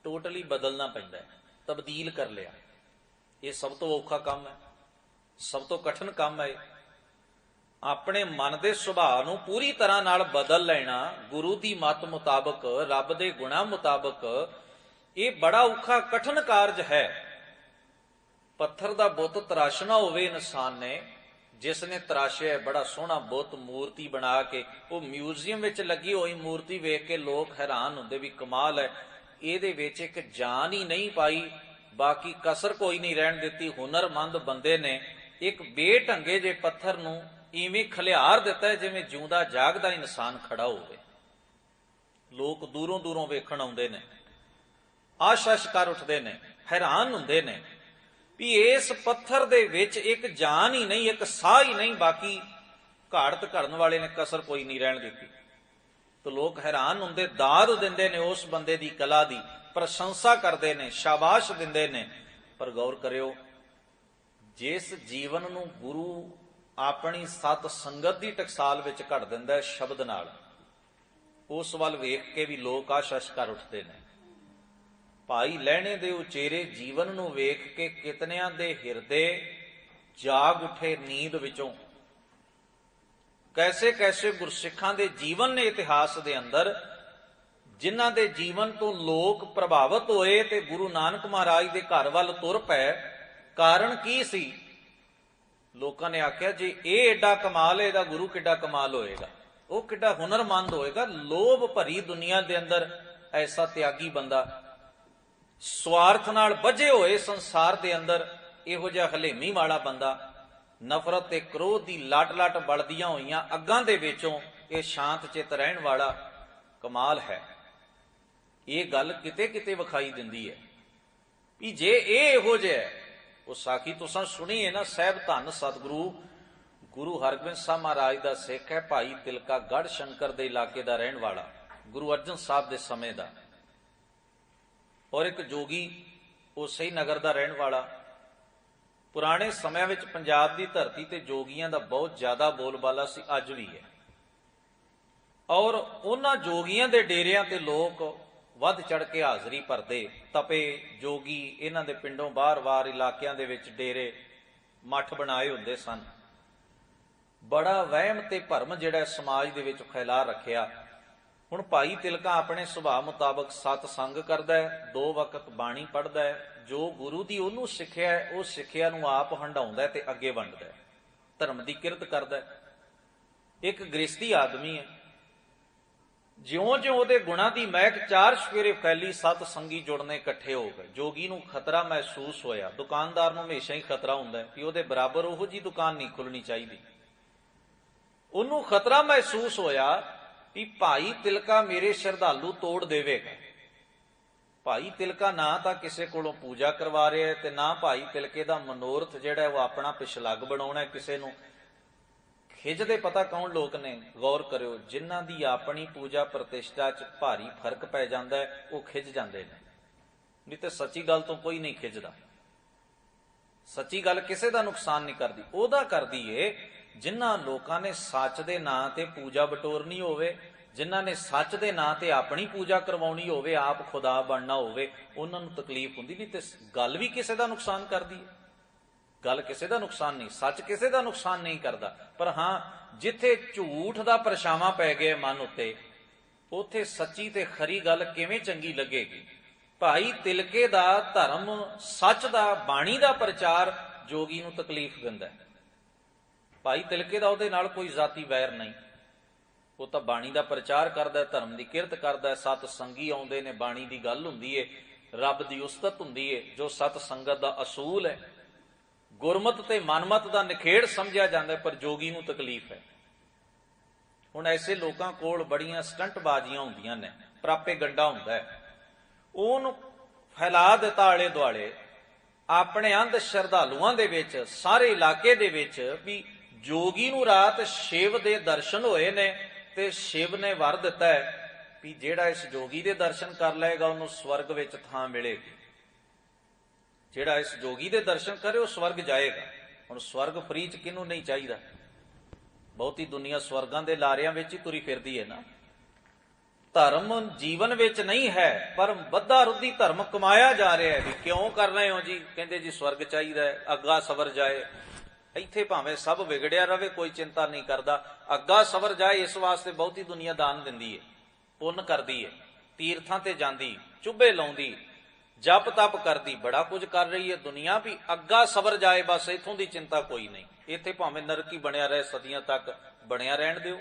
ਟੋਟਲੀ ਬਦਲਣਾ ਪੈਂਦਾ ਹੈ, ਤਬਦੀਲ ਕਰ ਲਿਆ। ਇਹ ਸਭ ਤੋਂ ਔਖਾ ਕੰਮ ਹੈ, ਸਭ ਤੋਂ ਕਠਨ ਕੰਮ ਹੈ। ਆਪਣੇ ਮਨ ਦੇ ਸੁਭਾਅ ਨੂੰ ਪੂਰੀ ਤਰ੍ਹਾਂ ਨਾਲ ਬਦਲ ਲੈਣਾ ਗੁਰੂ ਦੀ ਮੱਤ ਮੁਤਾਬਕ, ਰੱਬ ਦੇ ਗੁਣਾਂ ਮੁਤਾਬਕ, ਇਹ ਬੜਾ ਔਖਾ ਕਠਨ ਕਾਰਜ ਹੈ। ਪੱਥਰ ਦਾ ਬੁੱਤ ਤਰਾਸ਼ਣਾ ਹੋਵੇ ਇਨਸਾਨ ਨੇ, ਜਿਸ ਨੇ ਤਰਾਸ਼ਿਆ ਬੜਾ ਸੋਹਣਾ ਬੁੱਤ ਮੂਰਤੀ ਬਣਾ ਕੇ, ਉਹ ਮਿਊਜ਼ੀਅਮ ਵਿੱਚ ਲੱਗੀ ਹੋਈ ਮੂਰਤੀ ਵੇਖ ਕੇ ਲੋਕ ਹੈਰਾਨ ਹੁੰਦੇ ਵੀ ਕਮਾਲ ਹੈ, ਇਹਦੇ ਵਿੱਚ ਇੱਕ ਜਾਨ ਹੀ ਨਹੀਂ ਪਾਈ, ਬਾਕੀ ਕਸਰ ਕੋਈ ਨਹੀਂ ਰਹਿਣ ਦਿੱਤੀ। ਹੁਨਰਮੰਦ ਬੰਦੇ ਨੇ ਇੱਕ ਬੇਢੰਗੇ ਜੇ ਪੱਥਰ ਨੂੰ ਇਵੇਂ ਖਲਿਆਰ ਦਿੱਤਾ ਜਿਵੇਂ ਜਿਉਂਦਾ ਜਾਗਦਾ ਇਨਸਾਨ ਖੜਾ ਹੋਵੇ। ਲੋਕ ਦੂਰੋਂ ਦੂਰੋਂ ਵੇਖਣ ਆਉਂਦੇ ਨੇ, ਆਸ਼-ਆਸ਼ ਕਰ ਉੱਠਦੇ ਨੇ, ਹੈਰਾਨ ਹੁੰਦੇ ਨੇ ਵੀ ਇਸ ਪੱਥਰ ਦੇ ਵਿੱਚ ਇੱਕ ਜਾਨ ਹੀ ਨਹੀਂ, ਇੱਕ ਸਾਹ ਹੀ ਨਹੀਂ, ਬਾਕੀ ਘਾੜਤ ਕਰਨ ਵਾਲੇ ਨੇ ਕਸਰ ਕੋਈ ਨਹੀਂ ਰਹਿਣ ਦਿੱਤੀ। ਤਾਂ ਲੋਕ ਹੈਰਾਨ ਹੁੰਦੇ, ਦਾਦ ਦਿੰਦੇ ਨੇ ਉਸ ਬੰਦੇ ਦੀ ਕਲਾ ਦੀ, ਪ੍ਰਸ਼ੰਸਾ ਕਰਦੇ ਨੇ, ਸ਼ਾਬਾਸ਼ ਦਿੰਦੇ ਨੇ। ਪਰ ਗੌਰ ਕਰਿਓ, ਜਿਸ ਜੀਵਨ ਨੂੰ ਗੁਰੂ ਆਪਣੀ ਸਤ ਸੰਗਤ ਦੀ ਟਕਸਾਲ ਵਿੱਚ ਘੜ ਦਿੰਦਾ ਹੈ ਸ਼ਬਦ ਨਾਲ, ਉਸ ਵੱਲ ਵੇਖ ਕੇ ਵੀ ਲੋਕ ਆਸ਼-ਆਸ਼ ਕਰ ਉੱਠਦੇ ਨੇ। ਭਾਈ ਲਹਿਣੇ ਦੇ ਉਚੇਰੇ ਜੀਵਨ ਨੂੰ ਵੇਖ ਕੇ ਕਿਤਨਿਆਂ ਦੇ ਹਿਰਦੇ ਜਾਗ ਉੱਠੇ ਨੀਂਦ ਵਿੱਚੋਂ। ਕੈਸੇ ਕੈਸੇ ਗੁਰਸਿੱਖਾਂ ਦੇ ਜੀਵਨ ਨੇ ਇਤਿਹਾਸ ਦੇ ਅੰਦਰ, ਜਿਨ੍ਹਾਂ ਦੇ ਜੀਵਨ ਤੋਂ ਲੋਕ ਪ੍ਰਭਾਵਿਤ ਹੋਏ ਤੇ ਗੁਰੂ ਨਾਨਕ ਮਹਾਰਾਜ ਦੇ ਘਰ ਵੱਲ ਤੁਰ ਪਏ। ਕਾਰਨ ਕੀ ਸੀ? ਲੋਕਾਂ ਨੇ ਆਖਿਆ ਜੇ ਇਹ ਐਡਾ ਕਮਾਲ ਹੈ, ਇਹਦਾ ਗੁਰੂ ਕਿੱਡਾ ਕਮਾਲ ਹੋਏਗਾ, ਉਹ ਕਿੱਡਾ ਹੁਨਰਮੰਦ ਹੋਏਗਾ। ਲੋਭ ਭਰੀ ਦੁਨੀਆ ਦੇ ਅੰਦਰ ਐਸਾ ਤਿਆਗੀ ਬੰਦਾ, ਸਵਾਰਥ ਨਾਲ ਬੱਝੇ ਹੋਏ ਸੰਸਾਰ ਦੇ ਅੰਦਰ ਇਹੋ ਜਿਹਾ ਹਲੇਮੀ ਵਾਲਾ ਬੰਦਾ, ਨਫ਼ਰਤ ਤੇ ਕ੍ਰੋਧ ਦੀ ਲਟ ਬਲਦੀਆਂ ਹੋਈਆਂ ਅੱਗਾਂ ਦੇ ਵਿੱਚੋਂ ਇਹ ਸ਼ਾਂਤ ਚਿੱਤ ਰਹਿਣ ਵਾਲਾ, ਕਮਾਲ ਹੈ। ਇਹ ਗੱਲ ਕਿਤੇ ਕਿਤੇ ਵਿਖਾਈ ਦਿੰਦੀ ਹੈ ਵੀ ਜੇ ਇਹ ਇਹੋ ਜਿਹਾ, ਉਹ ਸਾਖੀ ਤੁਸਾਂ ਸੁਣੀ ਹੈ ਨਾ, ਸਾਹਿਬ ਧੰਨ ਸਤਿਗੁਰੂ ਗੁਰੂ ਹਰਗੋਬਿੰਦ ਸਾਹਿਬ ਮਹਾਰਾਜ ਦਾ ਸਿੱਖ ਹੈ, ਭਾਈ ਤਿਲਕਾ ਗੜ੍ਹ ਸ਼ੰਕਰ ਦੇ ਇਲਾਕੇ ਦਾ ਰਹਿਣ ਵਾਲਾ, ਗੁਰੂ ਅਰਜਨ ਸਾਹਿਬ ਦੇ ਸਮੇਂ ਦਾ, ਔਰ ਇੱਕ ਜੋਗੀ ਉਸੇ ਹੀ ਨਗਰ ਦਾ ਰਹਿਣ ਵਾਲਾ। ਪੁਰਾਣੇ ਸਮਿਆਂ ਵਿੱਚ ਪੰਜਾਬ ਦੀ ਧਰਤੀ ਤੇ ਜੋਗੀਆਂ ਦਾ ਬਹੁਤ ਜ਼ਿਆਦਾ ਬੋਲਬਾਲਾ ਸੀ, ਅੱਜ ਵੀ ਹੈ। ਔਰ ਉਹਨਾਂ ਜੋਗੀਆਂ ਦੇ ਡੇਰਿਆਂ ਤੇ ਲੋਕ ਵੱਧ ਚੜ ਕੇ ਹਾਜ਼ਰੀ ਭਰਦੇ, ਤਪੇ ਜੋਗੀ ਇਹਨਾਂ ਦੇ ਪਿੰਡੋਂ ਬਾਹਰ ਇਲਾਕਿਆਂ ਦੇ ਵਿੱਚ ਡੇਰੇ ਮੱਠ ਬਣਾਏ ਹੁੰਦੇ ਸਨ। ਬੜਾ ਵਹਿਮ ਤੇ ਭਰਮ ਜਿਹੜਾ ਸਮਾਜ ਦੇ ਵਿੱਚ ਫੈਲਾ ਰੱਖਿਆ। ਹੁਣ ਭਾਈ ਤਿਲਕਾ ਆਪਣੇ ਸੁਭਾਅ ਮੁਤਾਬਕ ਸਤ ਸੰਗ ਕਰਦਾ ਹੈ, 2 ਵਕਤ ਬਾਣੀ ਪੜ੍ਹਦਾ ਹੈ, ਜੋ ਗੁਰੂ ਦੀ ਉਹਨੂੰ ਸਿੱਖਿਆ ਹੈ ਉਹ ਸਿੱਖਿਆ ਨੂੰ ਆਪ ਹੰਡਾਉਂਦਾ ਤੇ ਅੱਗੇ ਵੰਡਦਾ ਹੈ, ਧਰਮ ਦੀ ਕਿਰਤ ਕਰਦਾ ਹੈ। ਇੱਕ ਗ੍ਰਸਤੀ ਆਦਮੀ ਹੈ, ਜਿਉਂ-ਜਿਉਂ ਉਹਦੇ ਗੁਣਾਂ ਦੀ ਮਹਿਕ 4 ਸਵੇਰੇ ਫੈਲੀ, ਸਤ ਸੰਗੀ ਜੁੜਨੇ ਇਕੱਠੇ ਹੋ ਗਏ। ਜੋਗੀ ਨੂੰ ਖਤਰਾ ਮਹਿਸੂਸ ਹੋਇਆ। ਦੁਕਾਨਦਾਰ ਨੂੰ ਹਮੇਸ਼ਾ ਹੀ ਖਤਰਾ ਹੁੰਦਾ ਕਿ ਉਹਦੇ ਬਰਾਬਰ ਉਹੋ ਜੀ ਦੁਕਾਨ ਨਹੀਂ ਖੁੱਲਣੀ ਚਾਹੀਦੀ। ਉਹਨੂੰ ਖਤਰਾ ਮਹਿਸੂਸ ਹੋਇਆ ਵੀ ਭਾਈ ਤਿਲਕਾ ਮੇਰੇ ਸ਼ਰਧਾਲੂ ਤੋੜ ਦੇਵੇਗਾ। ਭਾਈ ਤਿਲਕਾ ਨਾ ਤਾਂ ਕਿਸੇ ਕੋਲੋਂ ਪੂਜਾ ਕਰਵਾ ਰਿਹਾ ਤੇ ਨਾ ਭਾਈ ਤਿਲਕੇ ਦਾ ਮਨੋਰਥ ਜਿਹੜਾ ਉਹ ਆਪਣਾ ਪਿਛਲੱਗ ਬਣਾਉਣਾ ਕਿਸੇ ਨੂੰ। ਖਿੱਚਦੇ ਪਤਾ ਕੌਣ ਲੋਕ ਨੇ, ਗੌਰ ਕਰਿਓ, ਜਿਨ੍ਹਾਂ ਦੀ ਆਪਣੀ ਪੂਜਾ ਪ੍ਰਤਿਸ਼ਠਾ 'ਚ ਭਾਰੀ ਫਰਕ ਪੈ ਜਾਂਦਾ ਹੈ ਉਹ ਖਿੱਚ ਜਾਂਦੇ ਨੇ, ਨਹੀਂ ਤੇ ਸੱਚੀ ਗੱਲ ਤੋਂ ਕੋਈ ਨਹੀਂ ਖਿੱਚਦਾ। ਸੱਚੀ ਗੱਲ ਕਿਸੇ ਦਾ ਨੁਕਸਾਨ ਨਹੀਂ ਕਰਦੀ, ਉਹਦਾ ਕਰਦੀ ਏ ਜਿਨ੍ਹਾਂ ਲੋਕਾਂ ਨੇ ਸੱਚ ਦੇ ਨਾਂ ਤੇ ਪੂਜਾ ਬਟੋਰਨੀ ਹੋਵੇ, ਜਿਨ੍ਹਾਂ ਨੇ ਸੱਚ ਦੇ ਨਾਂ ਤੇ ਆਪਣੀ ਪੂਜਾ ਕਰਵਾਉਣੀ ਹੋਵੇ, ਆਪ ਖੁਦਾ ਬਣਨਾ ਹੋਵੇ, ਉਹਨਾਂ ਨੂੰ ਤਕਲੀਫ ਹੁੰਦੀ। ਨਹੀਂ ਤੇ ਗੱਲ ਵੀ ਕਿਸੇ ਦਾ ਨੁਕਸਾਨ ਕਰਦੀ ਹੈ, ਗੱਲ ਕਿਸੇ ਦਾ ਨੁਕਸਾਨ ਨਹੀਂ, ਸੱਚ ਕਿਸੇ ਦਾ ਨੁਕਸਾਨ ਨਹੀਂ ਕਰਦਾ। ਪਰ ਹਾਂ, ਜਿੱਥੇ ਝੂਠ ਦਾ ਪਰਛਾਵਾਂ ਪੈ ਗਿਆ ਮਨ ਉੱਤੇ, ਉੱਥੇ ਸੱਚੀ ਤੇ ਖਰੀ ਗੱਲ ਕਿਵੇਂ ਚੰਗੀ ਲੱਗੇਗੀ। ਭਾਈ ਤਿਲਕੇ ਦਾ ਧਰਮ, ਸੱਚ ਦਾ, ਬਾਣੀ ਦਾ ਪ੍ਰਚਾਰ ਜੋਗੀ ਨੂੰ ਤਕਲੀਫ ਦਿੰਦਾ। ਭਾਈ ਤਿਲਕੇ ਦਾ ਉਹਦੇ ਨਾਲ ਕੋਈ ਜ਼ਾਤੀ ਵੈਰ ਨਹੀਂ, ਉਹ ਤਾਂ ਬਾਣੀ ਦਾ ਪ੍ਰਚਾਰ ਕਰਦਾ, ਧਰਮ ਦੀ ਕਿਰਤ ਕਰਦਾ। ਸਤ ਸੰਗੀ ਆਉਂਦੇ ਨੇ, ਬਾਣੀ ਦੀ ਗੱਲ ਹੁੰਦੀ ਏ, ਰੱਬ ਦੀ ਉਸਤਤ ਹੁੰਦੀ ਏ, ਜੋ ਸਤ ਸੰਗਤ ਦਾ ਅਸੂਲ ਹੈ, ਗੁਰਮਤ ਤੇ ਮਨਮਤ ਦਾ ਨਿਖੇੜ ਸਮਝਿਆ ਜਾਂਦਾ। ਪਰ ਜੋਗੀ ਨੂੰ ਤਕਲੀਫ ਹੈ। ਹੁਣ ਐਸੇ ਲੋਕਾਂ ਕੋਲ ਬੜੀਆਂ ਸਟੰਟਬਾਜ਼ੀਆਂ ਹੁੰਦੀਆਂ ਨੇ, ਪ੍ਰਾਪੇ ਗੰਡਾ ਹੁੰਦਾ ਹੈ, ਉਹਨੂੰ ਫੈਲਾ ਦਿੱਤਾ ਆਲੇ ਦੁਆਲੇ ਆਪਣੇ ਅੰਧ ਸ਼ਰਧਾਲੂਆਂ ਦੇ ਵਿੱਚ, ਸਾਰੇ ਇਲਾਕੇ ਦੇ ਵਿੱਚ, ਵੀ ਜੋਗੀ ਨੂੰ ਰਾਤ ਸ਼ਿਵ ਦੇ ਦਰਸ਼ਨ ਹੋਏ ਨੇ ਤੇ ਸ਼ਿਵ ਨੇ ਵਰ ਦਿੱਤਾ ਹੈ ਵੀ ਜਿਹੜਾ ਇਸ ਜੋਗੀ ਦੇ ਦਰਸ਼ਨ ਕਰ ਲਏਗਾ ਉਹਨੂੰ ਸਵਰਗ ਵਿੱਚ ਥਾਂ ਮਿਲੇਗੀ। ਜਿਹੜਾ ਇਸ ਜੋਗੀ ਦੇ ਦਰਸ਼ਨ ਕਰੇ ਉਹ ਸਵਰਗ ਜਾਏਗਾ। ਹੁਣ ਸਵਰਗ ਫਰੀ 'ਚ ਕਿਹਨੂੰ ਨਹੀਂ ਚਾਹੀਦਾ? ਬਹੁਤੀ ਦੁਨੀਆ ਸਵਰਗਾਂ ਦੇ ਲਾਰਿਆਂ ਵਿੱਚ ਹੀ ਤੁਰੀ ਫਿਰਦੀ ਹੈ ਨਾ। ਧਰਮ ਜੀਵਨ ਵਿੱਚ ਨਹੀਂ ਹੈ, ਪਰ ਵੱਧਾ ਰੁੱਧੀ ਧਰਮ ਕਮਾਇਆ ਜਾ ਰਿਹਾ ਹੈ। ਵੀ ਕਿਉਂ ਕਰ ਰਹੇ ਹੋ ਜੀ? ਕਹਿੰਦੇ ਜੀ ਸਵਰਗ ਚਾਹੀਦਾ ਹੈ, ਅੱਗਾ ਸਵਰ ਜਾਏ। ਇੱਥੇ ਭਾਵੇਂ ਸਭ ਵਿਗੜਿਆ ਰਵੇ, ਕੋਈ ਚਿੰਤਾ ਨਹੀਂ ਕਰਦਾ, ਅੱਗਾ ਸਵਰ ਜਾਏ। ਇਸ ਵਾਸਤੇ ਬਹੁਤੀ ਦੁਨੀਆ ਦਾਨ ਦਿੰਦੀ ਹੈ, ਪੁੰਨ ਕਰਦੀ ਹੈ, ਤੀਰਥਾਂ ਤੇ ਜਾਂਦੀ, ਚੁੱਭੇ ਲਾਉਂਦੀ, ਜਪ ਤਪ ਕਰਦੀ, ਬੜਾ ਕੁਝ ਕਰ ਰਹੀ ਹੈ ਦੁਨੀਆ, ਵੀ ਅੱਗਾ ਸਵਰ ਜਾਏ, ਬਸ ਇੱਥੋਂ ਦੀ ਚਿੰਤਾ ਕੋਈ ਨਹੀਂ। ਇੱਥੇ ਭਾਵੇਂ ਨਰਕ ਹੀ ਬਣਿਆ ਰਹੇ, ਸਦੀਆਂ ਤੱਕ ਬਣਿਆ ਰਹਿਣ ਦਿਓ,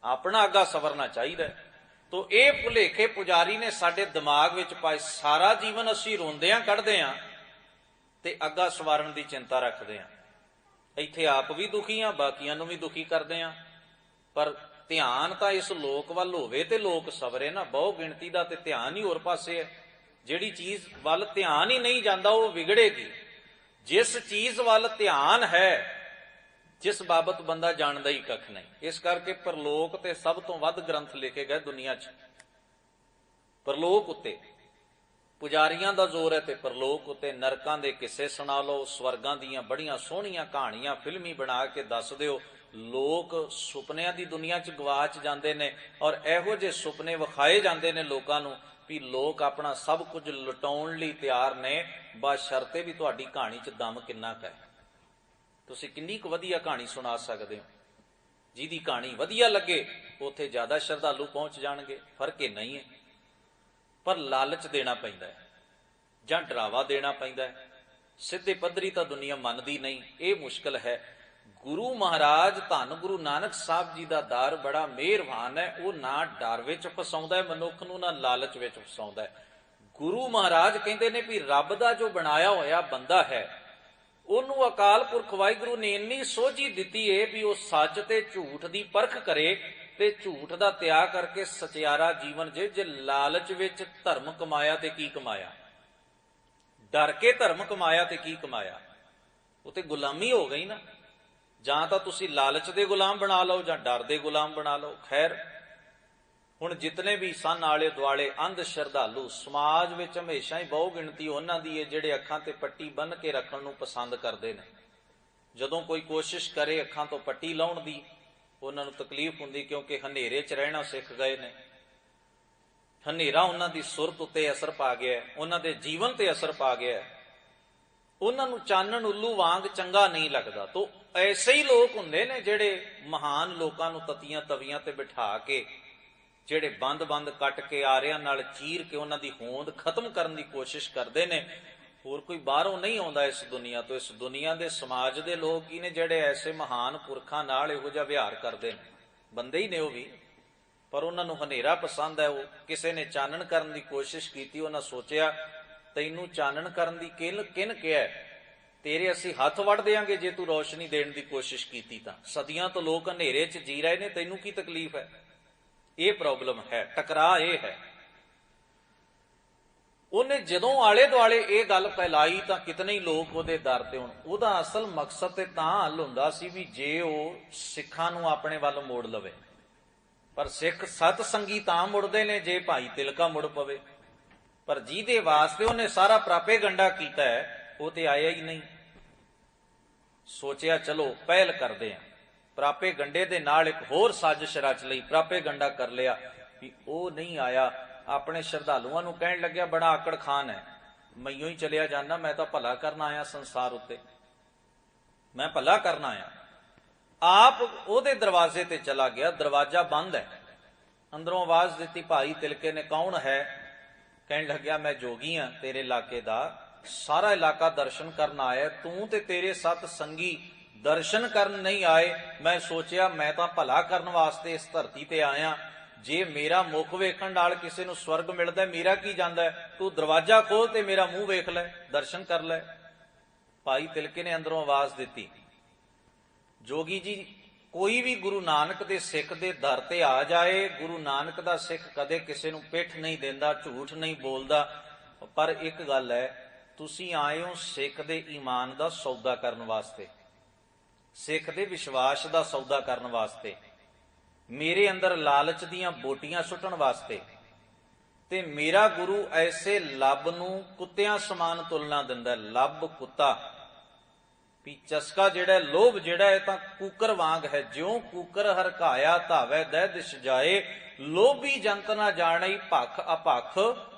ਆਪਣਾ ਅੱਗਾ ਸਵਰਨਾ ਚਾਹੀਦਾ। ਤੋ ਇਹ ਭੁਲੇਖੇ ਪੁਜਾਰੀ ਨੇ ਸਾਡੇ ਦਿਮਾਗ ਵਿੱਚ ਪਾਏ। ਸਾਰਾ ਜੀਵਨ ਅਸੀਂ ਰੋਂਦਿਆਂ ਕੱਢਦੇ ਹਾਂ ਤੇ ਅੱਗਾ ਸਵਾਰਨ ਦੀ ਚਿੰਤਾ ਰੱਖਦੇ ਹਾਂ। ਇੱਥੇ ਆਪ ਵੀ ਦੁਖੀ ਹਾਂ, ਬਾਕੀਆਂ ਨੂੰ ਵੀ ਦੁਖੀ ਕਰਦੇ ਹਾਂ। ਪਰ ਧਿਆਨ ਤਾਂ ਇਸ ਲੋਕ ਵੱਲ ਹੋਵੇ ਤੇ ਲੋਕ ਸਵਰੇ ਨਾ। ਬਹੁ ਗਿਣਤੀ ਦਾ ਤੇ ਧਿਆਨ ਹੀ ਹੋਰ ਪਾਸੇ ਹੈ। ਜਿਹੜੀ ਚੀਜ਼ ਵੱਲ ਧਿਆਨ ਹੀ ਨਹੀਂ ਜਾਂਦਾ ਉਹ ਵਿਗੜੇਗੀ। ਜਿਸ ਚੀਜ਼ ਵੱਲ ਧਿਆਨ ਹੈ, ਜਿਸ ਬਾਬਤ ਬੰਦਾ ਜਾਣਦਾ ਹੀ ਕੱਖ ਨਹੀਂ। ਇਸ ਕਰਕੇ ਪਰਲੋਕ ਤੇ ਸਭ ਤੋਂ ਵੱਧ ਗ੍ਰੰਥ ਲਿਖੇ ਗਏ ਦੁਨੀਆ 'ਚ। ਪਰਲੋਕ ਉੱਤੇ ਪੁਜਾਰੀਆਂ ਦਾ ਜ਼ੋਰ ਹੈ ਤੇ ਪਰਲੋਕ ਉੱਤੇ ਨਰਕਾਂ ਦੇ ਕਿੱਸੇ ਸੁਣਾ ਲਓ, ਸਵਰਗਾਂ ਦੀਆਂ ਬੜੀਆਂ ਸੋਹਣੀਆਂ ਕਹਾਣੀਆਂ ਫਿਲਮੀ ਬਣਾ ਕੇ ਦੱਸ ਦਿਓ। ਲੋਕ ਸੁਪਨਿਆਂ ਦੀ ਦੁਨੀਆ 'ਚ ਗਵਾਚ ਜਾਂਦੇ ਨੇ, ਔਰ ਇਹੋ ਜਿਹੇ ਸੁਪਨੇ ਵਿਖਾਏ ਜਾਂਦੇ ਨੇ ਲੋਕਾਂ ਨੂੰ ਵੀ ਲੋਕ ਆਪਣਾ ਸਭ ਕੁਝ ਲੁਟਾਉਣ ਲਈ ਤਿਆਰ ਨੇ, ਬਸ਼ਰਤੇ ਵੀ ਤੁਹਾਡੀ ਕਹਾਣੀ 'ਚ ਦਮ ਕਿੰਨਾ ਕੁ ਹੈ। ਤੁਸੀਂ ਕਿੰਨੀ ਕੁ ਵਧੀਆ ਕਹਾਣੀ ਸੁਣਾ ਸਕਦੇ ਹੋ। ਜਿਹਦੀ ਕਹਾਣੀ ਵਧੀਆ ਲੱਗੇ ਉੱਥੇ ਜ਼ਿਆਦਾ ਸ਼ਰਧਾਲੂ ਪਹੁੰਚ ਜਾਣਗੇ, ਫਰਕ ਇਹ ਨਹੀਂ ਹੈ। ਪਰ ਲਾਲਚ ਦੇਣਾ ਪੈਂਦਾ ਹੈ ਜਾਂ ਡਰਾਵਾ ਦੇਣਾ ਪੈਂਦਾ ਹੈ ਸਿੱਧੇ ਪੱਧਰੀ ਤਾਂ ਦੁਨੀਆ ਮੰਨਦੀ ਨਹੀਂ, ਇਹ ਮੁਸ਼ਕਲ ਹੈ। ਗੁਰੂ ਮਹਾਰਾਜ ਧੰਨ ਗੁਰੂ ਨਾਨਕ ਸਾਹਿਬ ਜੀ ਦਾ ਦਰ ਬੜਾ ਮਿਹਰਬਾਨ ਹੈ। ਉਹ ਨਾ ਡਰ ਵਿੱਚ ਫਸਾਉਂਦਾ ਹੈ ਮਨੁੱਖ ਨੂੰ, ਨਾ ਲਾਲਚ ਵਿੱਚ ਫਸਾਉਂਦਾ ਹੈ। ਗੁਰੂ ਮਹਾਰਾਜ ਕਹਿੰਦੇ ਨੇ ਵੀ ਰੱਬ ਦਾ ਜੋ ਬਣਾਇਆ ਹੋਇਆ ਬੰਦਾ ਹੈ, ਉਹਨੂੰ ਅਕਾਲ ਪੁਰਖ ਵਾਹਿਗੁਰੂ ਨੇ ਇੰਨੀ ਸੋਝੀ ਦਿੱਤੀ ਏ ਵੀ ਉਹ ਸੱਚ ਤੇ ਝੂਠ ਦੀ ਪਰਖ ਕਰੇ ਤੇ ਝੂਠ ਦਾ ਤਿਆਗ ਕਰਕੇ ਸਚਿਆਰਾ ਜੀਵਨ ਜੇ ਲਾਲਚ ਵਿੱਚ ਧਰਮ ਕਮਾਇਆ ਤੇ ਕੀ ਕਮਾਇਆ, ਡਰ ਕੇ ਧਰਮ ਕਮਾਇਆ ਤੇ ਕੀ ਕਮਾਇਆ, ਉਹ ਤੇ ਗੁਲਾਮੀ ਹੋ ਗਈ ਨਾ। ਜਾਂ ਤਾਂ ਤੁਸੀਂ ਲਾਲਚ ਦੇ ਗੁਲਾਮ ਬਣਾ ਲਓ ਜਾਂ ਡਰ ਦੇ ਗੁਲਾਮ ਬਣਾ ਲਓ। ਖੈਰ, ਹੁਣ ਜਿਤਨੇ ਵੀ ਸਨ ਆਲੇ ਦੁਆਲੇ ਅੰਧ ਸ਼ਰਧਾਲੂ, ਸਮਾਜ ਵਿੱਚ ਹਮੇਸ਼ਾ ਹੀ ਬਹੁ ਗਿਣਤੀ ਉਹਨਾਂ ਦੀ ਹੈ ਜਿਹੜੇ ਅੱਖਾਂ ਤੇ ਪੱਟੀ ਬੰਨ੍ਹ ਕੇ ਰੱਖਣ ਨੂੰ ਪਸੰਦ ਕਰਦੇ ਨੇ। ਜਦੋਂ ਕੋਈ ਕੋਸ਼ਿਸ਼ ਕਰੇ ਅੱਖਾਂ ਤੋਂ ਪੱਟੀ ਲਾਉਣ ਦੀ, ਉਹਨਾਂ ਨੂੰ ਤਕਲੀਫ ਹੁੰਦੀ, ਕਿਉਂਕਿ ਹਨੇਰੇ 'ਚ ਰਹਿਣਾ ਸਿੱਖ ਗਏ ਨੇ। ਹਨੇਰਾ ਉਹਨਾਂ ਦੀ ਸੁਰਤ ਉੱਤੇ ਅਸਰ ਪਾ ਗਿਆ, ਉਹਨਾਂ ਦੇ ਜੀਵਨ ਤੇ ਅਸਰ ਪਾ ਗਿਆ। ਉਹਨਾਂ ਨੂੰ ਚਾਨਣ ਉੱਲੂ ਵਾਂਗ ਚੰਗਾ ਨਹੀਂ ਲੱਗਦਾ। ਤੋ ਐਸੇ ਹੀ ਲੋਕ ਹੁੰਦੇ ਨੇ ਜਿਹੜੇ ਮਹਾਨ ਲੋਕਾਂ ਨੂੰ ਤਤੀਆਂ ਤਵੀਆਂ ਤੇ ਬਿਠਾ ਕੇ, ਜਿਹੜੇ ਬੰਦ ਕੱਟ ਕੇ ਆਰਿਆਂ ਨਾਲ ਚੀਰ ਕੇ ਉਹਨਾਂ ਦੀ ਹੋਂਦ ਖਤਮ ਕਰਨ ਦੀ ਕੋਸ਼ਿਸ਼ ਕਰਦੇ ਨੇ। ਹੋਰ ਕੋਈ ਬਾਹਰੋਂ ਨਹੀਂ ਆਉਂਦਾ ਇਸ ਦੁਨੀਆ ਤੋਂ। ਇਸ ਦੁਨੀਆ ਦੇ ਸਮਾਜ ਦੇ ਲੋਕ ਹੀ ਨੇ ਜਿਹੜੇ ਐਸੇ ਮਹਾਨ ਪੁਰਖਾਂ ਨਾਲ ਇਹੋ ਜਿਹਾ ਵਿਹਾਰ ਕਰਦੇ ਨੇ। ਬੰਦੇ ਹੀ ਨੇ ਉਹ ਵੀ, ਪਰ ਉਹਨਾਂ ਨੂੰ ਹਨੇਰਾ ਪਸੰਦ ਹੈ। ਉਹ ਕਿਸੇ ਨੇ ਚਾਨਣ ਕਰਨ ਦੀ ਕੋਸ਼ਿਸ਼ ਕੀਤੀ, ਉਹਨਾਂ ਸੋਚਿਆ ਤੈਨੂੰ ਚਾਨਣ ਕਰਨ ਦੀ ਕਿਨ ਕਿਹਾ, ਤੇਰੇ ਅਸੀਂ ਹੱਥ ਵੱਢ ਦਿਆਂਗੇ ਜੇ ਤੂੰ ਰੋਸ਼ਨੀ ਦੇਣ ਦੀ ਕੋਸ਼ਿਸ਼ ਕੀਤੀ ਤਾਂ। ਸਦੀਆਂ ਤੋਂ ਲੋਕ ਹਨੇਰੇ 'ਚ ਜੀ ਰਹੇ ਨੇ, ਤੈਨੂੰ ਕੀ ਤਕਲੀਫ ਹੈ? ਇਹ ਪ੍ਰੋਬਲਮ ਹੈ, ਟਕਰਾਅ ਇਹ ਹੈ। ਉਹਨੇ ਜਦੋਂ ਆਲੇ ਦੁਆਲੇ ਇਹ ਗੱਲ ਫੈਲਾਈ ਤਾਂ ਕਿਤਨੇ ਹੀ ਲੋਕ ਉਹਦੇ ਦਰ ਤੇ ਹੋਣ। ਉਹਦਾ ਅਸਲ ਮਕਸਦ ਤੇ ਤਾਂ ਹੱਲ ਹੁੰਦਾ ਸੀ ਵੀ ਜੇ ਉਹ ਸਿੱਖਾਂ ਨੂੰ ਆਪਣੇ ਵੱਲ ਮੋੜ ਲਵੇ। ਪਰ ਸਿੱਖ ਸਤ ਸੰਗੀ ਤਾਂ ਮੁੜਦੇ ਨੇ ਜੇ ਭਾਈ ਤਿਲਕਾ ਮੁੜ ਪਵੇ। ਪਰ ਜਿਹਦੇ ਵਾਸਤੇ ਉਹਨੇ ਸਾਰਾ ਪ੍ਰਾਪੇਗੰਡਾ ਕੀਤਾ ਹੈ, ਉਹ ਤੇ ਆਇਆ ਹੀ ਨਹੀਂ। ਸੋਚਿਆ ਚਲੋ ਪਹਿਲ ਕਰਦੇ ਆਂ। ਪ੍ਰਾਪੇਗੰਡੇ ਦੇ ਨਾਲ ਇੱਕ ਹੋਰ ਸਾਜ਼ਿਸ਼ ਰਚ ਲਈ, ਪ੍ਰਾਪੇਗੰਡਾ ਕਰ ਲਿਆ ਵੀ ਉਹ ਨਹੀਂ ਆਇਆ। ਆਪਣੇ ਸ਼ਰਧਾਲੂਆਂ ਨੂੰ ਕਹਿਣ ਲੱਗਿਆ ਬੜਾ ਆਕੜ ਖਾਨ ਹੈ, ਮੈयों ਹੀ ਚਲਿਆ ਜਾਂਦਾ, ਮੈਂ ਤਾਂ ਭਲਾ ਕਰਨ ਆਇਆ ਸੰਸਾਰ ਉੱਤੇ, ਮੈਂ ਭਲਾ ਕਰਨ ਆਇਆ। ਆਪ ਉਹਦੇ ਦਰਵਾਜ਼ੇ ਤੇ ਚਲਾ ਗਿਆ, ਦਰਵਾਜ਼ਾ ਬੰਦ ਹੈ। ਅੰਦਰੋਂ ਆਵਾਜ਼ ਦਿੱਤੀ, ਭਾਈ ਤਿਲਕੇ ਨੇ, ਕੌਣ ਹੈ? ਕਹਿਣ ਲੱਗਿਆ ਮੈਂ ਜੋਗੀ ਹਾਂ ਤੇਰੇ ਇਲਾਕੇ ਦਾ, ਸਾਰਾ ਇਲਾਕਾ ਦਰਸ਼ਨ ਕਰਨ ਆਇਆ, ਤੂੰ ਤੇ ਤੇਰੇ ਸਤ ਸੰਗੀ ਦਰਸ਼ਨ ਕਰਨ ਨਹੀਂ ਆਏ। ਮੈਂ ਸੋਚਿਆ ਮੈਂ ਤਾਂ ਭਲਾ ਕਰਨ ਵਾਸਤੇ ਇਸ ਧਰਤੀ ਤੇ ਆਇਆ, ਜੇ ਮੇਰਾ ਮੁਖ ਵੇਖਣ ਨਾਲ ਕਿਸੇ ਨੂੰ ਸਵਰਗ ਮਿਲਦਾ ਮੇਰਾ ਕੀ ਜਾਂਦਾ? ਤੂੰ ਦਰਵਾਜ਼ਾ ਖੋਲ ਤੇ ਮੇਰਾ ਮੂੰਹ ਵੇਖ ਲੈ, ਦਰਸ਼ਨ ਕਰ ਲੈ। ਭਾਈ ਤਿਲਕੇ ਨੇ ਅੰਦਰੋਂ ਆਵਾਜ਼ ਦਿੱਤੀ, ਜੋਗੀ ਜੀ, ਕੋਈ ਵੀ ਗੁਰੂ ਨਾਨਕ ਦੇ ਸਿੱਖ ਦੇ ਦਰ ਤੇ ਆ ਜਾਏ, ਗੁਰੂ ਨਾਨਕ ਦਾ ਸਿੱਖ ਕਦੇ ਕਿਸੇ ਨੂੰ ਪਿੱਠ ਨਹੀਂ ਦਿੰਦਾ, ਝੂਠ ਨਹੀਂ ਬੋਲਦਾ। ਪਰ ਇੱਕ ਗੱਲ ਹੈ, ਤੁਸੀਂ ਆਏ ਹੋ ਸਿੱਖ ਦੇ ਈਮਾਨ ਦਾ ਸੌਦਾ ਕਰਨ ਵਾਸਤੇ, ਸਿੱਖ ਦੇ ਵਿਸ਼ਵਾਸ ਦਾ ਸੌਦਾ ਕਰਨ ਵਾਸਤੇ, ਮੇਰੇ ਅੰਦਰ ਲਾਲਚ ਦੀਆਂ ਬੋਟੀਆਂ ਸੁੱਟਣ ਵਾਸਤੇ। ਤੇ ਮੇਰਾ ਗੁਰੂ ਐਸੇ ਲੱਭ ਨੂੰ ਕੁੱਤਿਆਂ ਸਮਾਨ ਤੁਲਨਾ ਦਿੰਦਾ। ਲੱਭ ਕੁੱਤਾ ਵੀ ਚਸਕਾ ਜਿਹੜਾ, ਲੋਭ ਜਿਹੜਾ ਹੈ ਤਾਂ ਕੂਕਰ ਵਾਂਗ ਹੈ। ਜਿਉਂ ਕੂਕਰ ਹਰਕਾਇਆ ਧਾਵੈ ਦਹਿ ਦਿਸ਼ ਜਾਏ, ਲੋਭੀ ਜੰਤ ਨਾ ਜਾਣਈ ਭਖ ਅਭਖ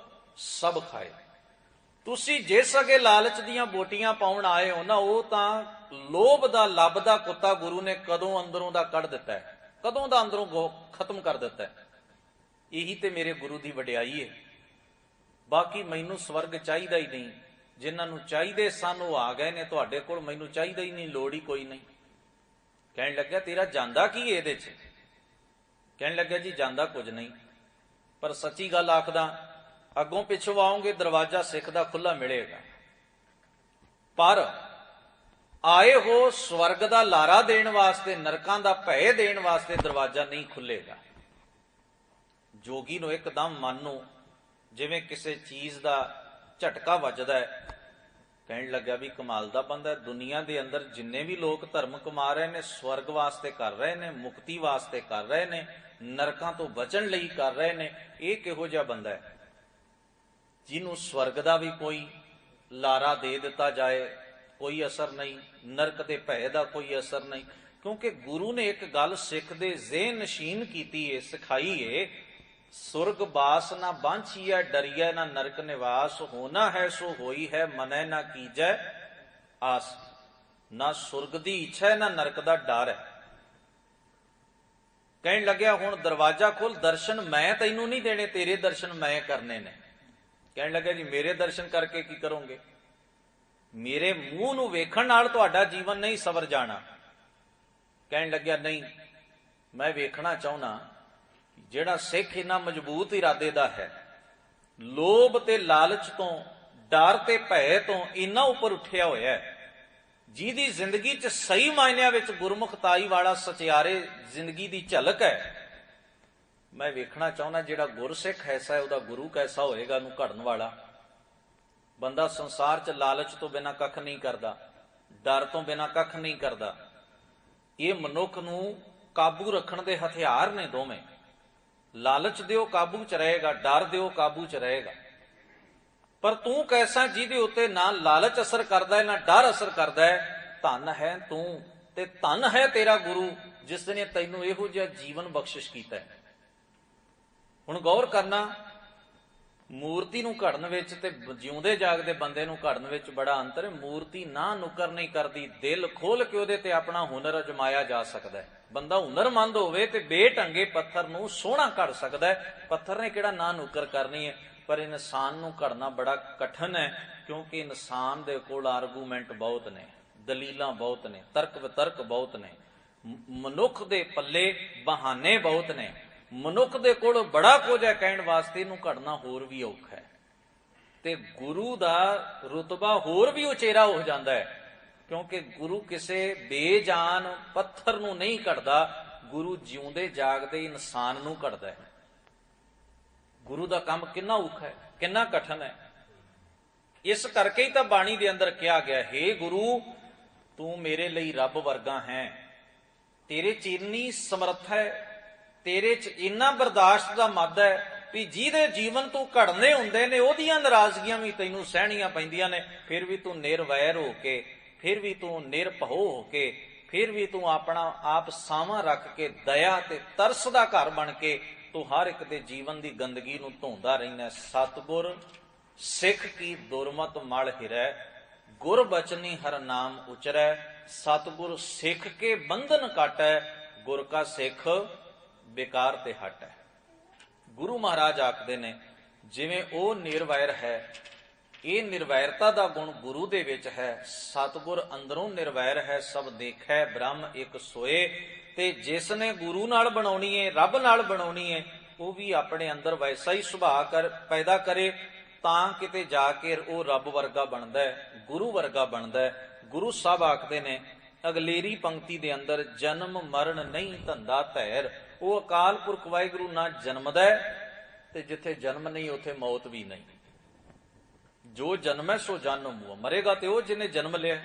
ਸਭ ਖਾਏ। ਤੁਸੀਂ ਜਿਸ ਅਗੇ ਲਾਲਚ ਦੀਆਂ ਬੋਟੀਆਂ ਪਾਉਣ ਆਏ ਹੋ ਨਾ, ਉਹ ਤਾਂ ਲੋਭ ਦਾ ਲੱਭ ਦਾ ਕੁੱਤਾ ਗੁਰੂ ਨੇ ਕਦੋਂ ਅੰਦਰੋਂ ਦਾ ਕੱਢ ਦਿੱਤਾ ਹੈ, ਕਦੋਂ ਦਾ ਅੰਦਰੋਂ ਖਤਮ ਕਰ ਦਿੱਤਾ ਹੈ। ਇਹੀ ਤੇ ਮੇਰੇ ਗੁਰੂ ਦੀ ਵਡਿਆਈ ਹੈ। ਬਾਕੀ ਮੈਨੂੰ ਸਵਰਗ ਚਾਹੀਦਾ ਹੀ ਨਹੀਂ, ਜਿਨ੍ਹਾਂ ਨੂੰ ਚਾਹੀਦੇ ਸਨ ਉਹ ਆ ਗਏ ਨੇ ਤੁਹਾਡੇ ਕੋਲ, ਮੈਨੂੰ ਚਾਹੀਦਾ ਹੀ ਨਹੀਂ, ਲੋੜ ਹੀ ਕੋਈ ਨਹੀਂ। ਕਹਿਣ ਲੱਗਿਆ ਤੇਰਾ ਜਾਂਦਾ ਕੀ ਇਹਦੇ 'ਚ? ਕਹਿਣ ਲੱਗਿਆ ਜੀ ਜਾਂਦਾ ਕੁਝ ਨਹੀਂ, ਪਰ ਸੱਚੀ ਗੱਲ ਆਖਦਾ, ਅੱਗੋਂ ਪਿੱਛੋਂ ਆਉਂਗੇ ਦਰਵਾਜ਼ਾ ਸਿੱਖ ਦਾ ਖੁੱਲਾ ਮਿਲੇਗਾ, ਪਰ ਆਏ ਹੋ ਸਵਰਗ ਦਾ ਲਾਰਾ ਦੇਣ ਵਾਸਤੇ, ਨਰਕਾਂ ਦਾ ਭੈ ਦੇਣ ਵਾਸਤੇ ਦਰਵਾਜ਼ਾ ਨਹੀਂ ਖੁੱਲੇਗਾ। ਜੋਗੀ ਨੂੰ ਇੱਕਦਮ ਮਨ ਨੂੰ ਜਿਵੇਂ ਕਿਸੇ ਚੀਜ਼ ਦਾ ਝਟਕਾ ਵੱਜਦਾ ਹੈ। ਕਹਿਣ ਲੱਗਾ ਵੀ ਕਮਾਲ ਦਾ ਬੰਦਾ, ਦੁਨੀਆ ਦੇ ਅੰਦਰ ਜਿੰਨੇ ਵੀ ਲੋਕ ਧਰਮ ਕਮਾ ਰਹੇ ਨੇ, ਸਵਰਗ ਵਾਸਤੇ ਕਰ ਰਹੇ ਨੇ, ਮੁਕਤੀ ਵਾਸਤੇ ਕਰ ਰਹੇ ਨੇ, ਨਰਕਾਂ ਤੋਂ ਬਚਣ ਲਈ ਕਰ ਰਹੇ ਨੇ। ਇਹ ਕਿਹੋ ਜਿਹਾ ਬੰਦਾ ਹੈ ਜਿਹਨੂੰ ਸਵਰਗ ਦਾ ਵੀ ਕੋਈ ਲਾਰਾ ਦੇ ਦਿੱਤਾ ਜਾਏ, ਕੋਈ ਅਸਰ ਨਹੀਂ, ਨਰਕ ਦੇ ਭੈ ਦਾ ਕੋਈ ਅਸਰ ਨਹੀਂ। ਕਿਉਂਕਿ ਗੁਰੂ ਨੇ ਇੱਕ ਗੱਲ ਸਿੱਖ ਦੇ ਜ਼ਿਹਨ ਨਸ਼ੀਨ ਕੀਤੀ ਏ, ਸਿਖਾਈ ਏ, ਸੁਰਗ ਬਾਸ ਨਾ ਬਾਂਛੀਐ ਡਰੀਐ ਨਾ ਨਰਕ ਨਿਵਾਸ, ਹੋਣਾ ਹੈ ਸੋ ਹੋਈ ਹੈ ਮਨੈ ਨਾ ਕੀਜੈ ਆਸ। ਨਾ ਸੁਰਗ ਦੀ ਇੱਛਾ ਹੈ ਨਾ ਨਰਕ ਦਾ ਡਰ ਹੈ। ਕਹਿਣ ਲੱਗਿਆ ਹੁਣ ਦਰਵਾਜ਼ਾ ਖੋਲ, ਦਰਸ਼ਨ ਮੈਂ ਤੈਨੂੰ ਨਹੀਂ ਦੇਣੇ, ਤੇਰੇ ਦਰਸ਼ਨ ਮੈਂ ਕਰਨੇ ਨੇ। ਕਹਿਣ ਲੱਗਾ ਜੀ ਮੇਰੇ ਦਰਸ਼ਨ ਕਰਕੇ ਕੀ ਕਰੋਗੇ? ਮੇਰੇ ਮੂੰਹ ਨੂੰ ਵੇਖਣ ਨਾਲ ਤੁਹਾਡਾ ਜੀਵਨ ਨਹੀਂ ਸਵਰ ਜਾਣਾ। ਕਹਿਣ ਲੱਗਿਆ ਨਹੀਂ, ਮੈਂ ਵੇਖਣਾ ਚਾਹੁੰਦਾ ਜਿਹੜਾ ਸਿੱਖ ਇੰਨਾ ਮਜ਼ਬੂਤ ਇਰਾਦੇ ਦਾ ਹੈ, ਲੋਭ ਤੇ ਲਾਲਚ ਤੋਂ, ਡਰ ਤੇ ਭੈ ਤੋਂ ਇੰਨਾ ਉੱਪਰ ਉੱਠਿਆ ਹੋਇਆ ਹੈ, ਜਿਹਦੀ ਜ਼ਿੰਦਗੀ 'ਚ ਸਹੀ ਮਾਇਨਿਆਂ ਵਿੱਚ ਗੁਰਮੁਖਤਾਈ ਵਾਲਾ ਸਚਿਆਰੇ ਜ਼ਿੰਦਗੀ ਦੀ ਝਲਕ ਹੈ। ਮੈਂ ਵੇਖਣਾ ਚਾਹੁੰਦਾ ਜਿਹੜਾ ਗੁਰਸਿੱਖ ਐਸਾ ਹੈ, ਉਹਦਾ ਗੁਰੂ ਕੈਸਾ ਹੋਏਗਾ, ਉਹਨੂੰ ਘੜਨ ਵਾਲਾ। ਬੰਦਾ ਸੰਸਾਰ 'ਚ ਲਾਲਚ ਤੋਂ ਬਿਨਾਂ ਕੱਖ ਨਹੀਂ ਕਰਦਾ, ਡਰ ਤੋਂ ਬਿਨਾਂ ਕੱਖ ਨਹੀਂ ਕਰਦਾ। ਇਹ ਮਨੁੱਖ ਨੂੰ ਕਾਬੂ ਰੱਖਣ ਦੇ ਹਥਿਆਰ ਨੇ ਦੋਵੇਂ। ਲਾਲਚ ਦਿਓ ਕਾਬੂ 'ਚ ਰਹੇਗਾ, ਡਰ ਦਿਓ ਕਾਬੂ 'ਚ ਰਹੇਗਾ। ਪਰ ਤੂੰ ਕੈਸਾ ਜਿਹਦੇ ਉੱਤੇ ਨਾ ਲਾਲਚ ਅਸਰ ਕਰਦਾ ਹੈ, ਨਾ ਡਰ ਅਸਰ ਕਰਦਾ ਹੈ। ਧਨ ਹੈ ਤੂੰ ਤੇ ਧਨ ਹੈ ਤੇਰਾ ਗੁਰੂ, ਜਿਸ ਨੇ ਤੈਨੂੰ ਇਹੋ ਜਿਹਾ ਜੀਵਨ ਬਖਸ਼ਿਸ਼ ਕੀਤਾ ਹੈ। ਹੁਣ ਗੌਰ ਕਰਨਾ, ਮੂਰਤੀ ਨੂੰ ਘੜਨ ਵਿੱਚ ਤੇ ਜਿਉਂਦੇ ਜਾਗਦੇ ਬੰਦੇ ਨੂੰ ਘੜਨ ਵਿੱਚ ਬੜਾ ਅੰਤਰ ਹੈ। ਮੂਰਤੀ ਨਾ ਨੁਕਰ ਨਹੀਂ ਕਰਦੀ, ਦਿਲ ਖੋਲ ਕੇ ਉਹਦੇ ਤੇ ਆਪਣਾ ਹੁਨਰ ਅਜਮਾਇਆ ਜਾ ਸਕਦਾ ਹੈ। ਬੰਦਾ ਹੁਨਰਮੰਦ ਹੋਵੇ ਤੇ ਬੇਢੰਗੇ ਪੱਥਰ ਨੂੰ ਸੋਹਣਾ ਘੜ ਸਕਦਾ ਹੈ। ਪੱਥਰ ਨੇ ਕਿਹੜਾ ਨਾ ਨੁਕਰ ਕਰਨੀ ਹੈ। ਪਰ ਇਨਸਾਨ ਨੂੰ ਘੜਨਾ ਬੜਾ ਕਠਿਨ ਹੈ, ਕਿਉਂਕਿ ਇਨਸਾਨ ਦੇ ਕੋਲ ਆਰਗੂਮੈਂਟ ਬਹੁਤ ਨੇ, ਦਲੀਲਾਂ ਬਹੁਤ ਨੇ, ਤਰਕ ਵਿਤਰਕ ਬਹੁਤ ਨੇ। ਮਨੁੱਖ ਦੇ ਪੱਲੇ ਬਹਾਨੇ ਬਹੁਤ ਨੇ। ਮਨੁੱਖ ਦੇ ਕੋਲ ਬੜਾ ਕੁਝ ਹੈ ਕਹਿਣ ਵਾਸਤੇ, ਇਹਨੂੰ ਘੜਨਾ ਹੋਰ ਵੀ ਔਖਾ ਹੈ। ਤੇ ਗੁਰੂ ਦਾ ਰੁਤਬਾ ਹੋਰ ਵੀ ਉਚੇਰਾ ਹੋ ਜਾਂਦਾ ਹੈ, ਕਿਉਂਕਿ ਗੁਰੂ ਕਿਸੇ ਬੇਜਾਨ ਪੱਥਰ ਨੂੰ ਨਹੀਂ ਘੜਦਾ, ਗੁਰੂ ਜਿਉਂਦੇ ਜਾਗਦੇ ਇਨਸਾਨ ਨੂੰ ਘੜਦਾ ਹੈ। ਗੁਰੂ ਦਾ ਕੰਮ ਕਿੰਨਾ ਔਖਾ ਹੈ, ਕਿੰਨਾ ਕਠਿਨ ਹੈ। ਇਸ ਕਰਕੇ ਹੀ ਤਾਂ ਬਾਣੀ ਦੇ ਅੰਦਰ ਕਿਹਾ ਗਿਆ, ਹੇ ਗੁਰੂ ਤੂੰ ਮੇਰੇ ਲਈ ਰੱਬ ਵਰਗਾ ਹੈ। ਤੇਰੇ 'ਚ ਇੰਨੀ ਸਮਰੱਥਾ ਹੈ, ਤੇਰੇ 'ਚ ਇੰਨਾ ਬਰਦਾਸ਼ਤ ਦਾ ਮੱਧ ਹੈ ਵੀ ਜਿਹਦੇ ਜੀਵਨ ਤੂੰ ਘੜਨੇ ਹੁੰਦੇ ਨੇ, ਉਹਦੀਆਂ ਨਾਰਾਜ਼ਗੀਆਂ ਵੀ ਤੈਨੂੰ ਸਹਿਣੀਆਂ ਪੈਂਦੀਆਂ ਨੇ। ਫਿਰ ਵੀ ਤੂੰ ਨਿਰਵੈਰ ਹੋ ਕੇ, ਫਿਰ ਵੀ ਤੂੰ ਨਿਰਭਉ ਹੋ ਕੇ, ਫਿਰ ਵੀ ਤੂੰ ਆਪਣਾ ਆਪ ਸਾਵਾਂ ਰੱਖ ਕੇ, ਦਇਆ ਤੇ ਤਰਸ ਦਾ ਘਰ ਬਣ ਕੇ ਤੂੰ ਹਰ ਇੱਕ ਦੇ ਜੀਵਨ ਦੀ ਗੰਦਗੀ ਨੂੰ ਧੋਂਦਾ ਰਹਿਣਾ। ਸਤਿਗੁਰ ਸਿੱਖ ਕੀ ਦੁਰਮਤ ਮਲ ਹਿਰੈ, ਗੁਰ ਬਚਨੀ ਹਰ ਨਾਮ ਉਚਰੈ। ਸਤਿਗੁਰ ਸਿੱਖ ਕੇ ਬੰਧਨ ਕਾਟੈ, ਗੁਰ ਕਾ ਸਿੱਖ ਬੇਕਾਰ ਤੇ ਹਟੈ। ਗੁਰੂ ਮਹਾਰਾਜ ਆਖਦੇ ਨੇ, ਜਿਵੇਂ ਉਹ ਨਿਰਵੈਰ ਹੈ, ਇਹ ਨਿਰਵੈਰਤਾ ਦਾ ਗੁਣ ਗੁਰੂ ਦੇ ਵਿੱਚ ਹੈ। ਸਤਿਗੁਰ ਅੰਦਰੋਂ ਨਿਰਵੈਰ ਹੈ, ਸਭ ਦੇਖੈ ਬ੍ਰਹਮ ਇੱਕ ਸੋਏ। ਤੇ ਜਿਸ ਨੇ ਗੁਰੂ ਨਾਲ ਬਣਾਉਣੀ ਹੈ, ਰੱਬ ਨਾਲ ਬਣਾਉਣੀ ਹੈ, ਉਹ ਵੀ ਆਪਣੇ ਅੰਦਰ ਵੈਸਾ ਹੀ ਸੁਭਾਅ ਪੈਦਾ ਕਰੇ, ਤਾਂ ਕਿਤੇ ਜਾ ਕੇ ਉਹ ਰੱਬ ਵਰਗਾ ਬਣਦਾ ਹੈ, ਗੁਰੂ ਵਰਗਾ ਬਣਦਾ ਹੈ। ਗੁਰੂ ਸਾਹਿਬ ਆਖਦੇ ਨੇ ਅਗਲੇਰੀ ਪੰਕਤੀ ਦੇ ਅੰਦਰ, ਜਨਮ ਮਰਨ ਨਹੀਂ ਧੰਦਾ ਧੈਰ। ਉਹ ਅਕਾਲ ਪੁਰਖ ਵਾਹਿਗੁਰੂ ਨਾ ਜਨਮਦਾ ਤੇ ਜਿੱਥੇ ਜਨਮ ਨਹੀਂ ਉੱਥੇ ਮੌਤ ਵੀ ਨਹੀਂ। ਜੋ ਜਨਮ ਹੈ ਸੋ ਜਨਮ ਹੁਆ, ਮਰੇਗਾ ਤੇ ਉਹ ਜਿਹਨੇ ਜਨਮ ਲਿਆ।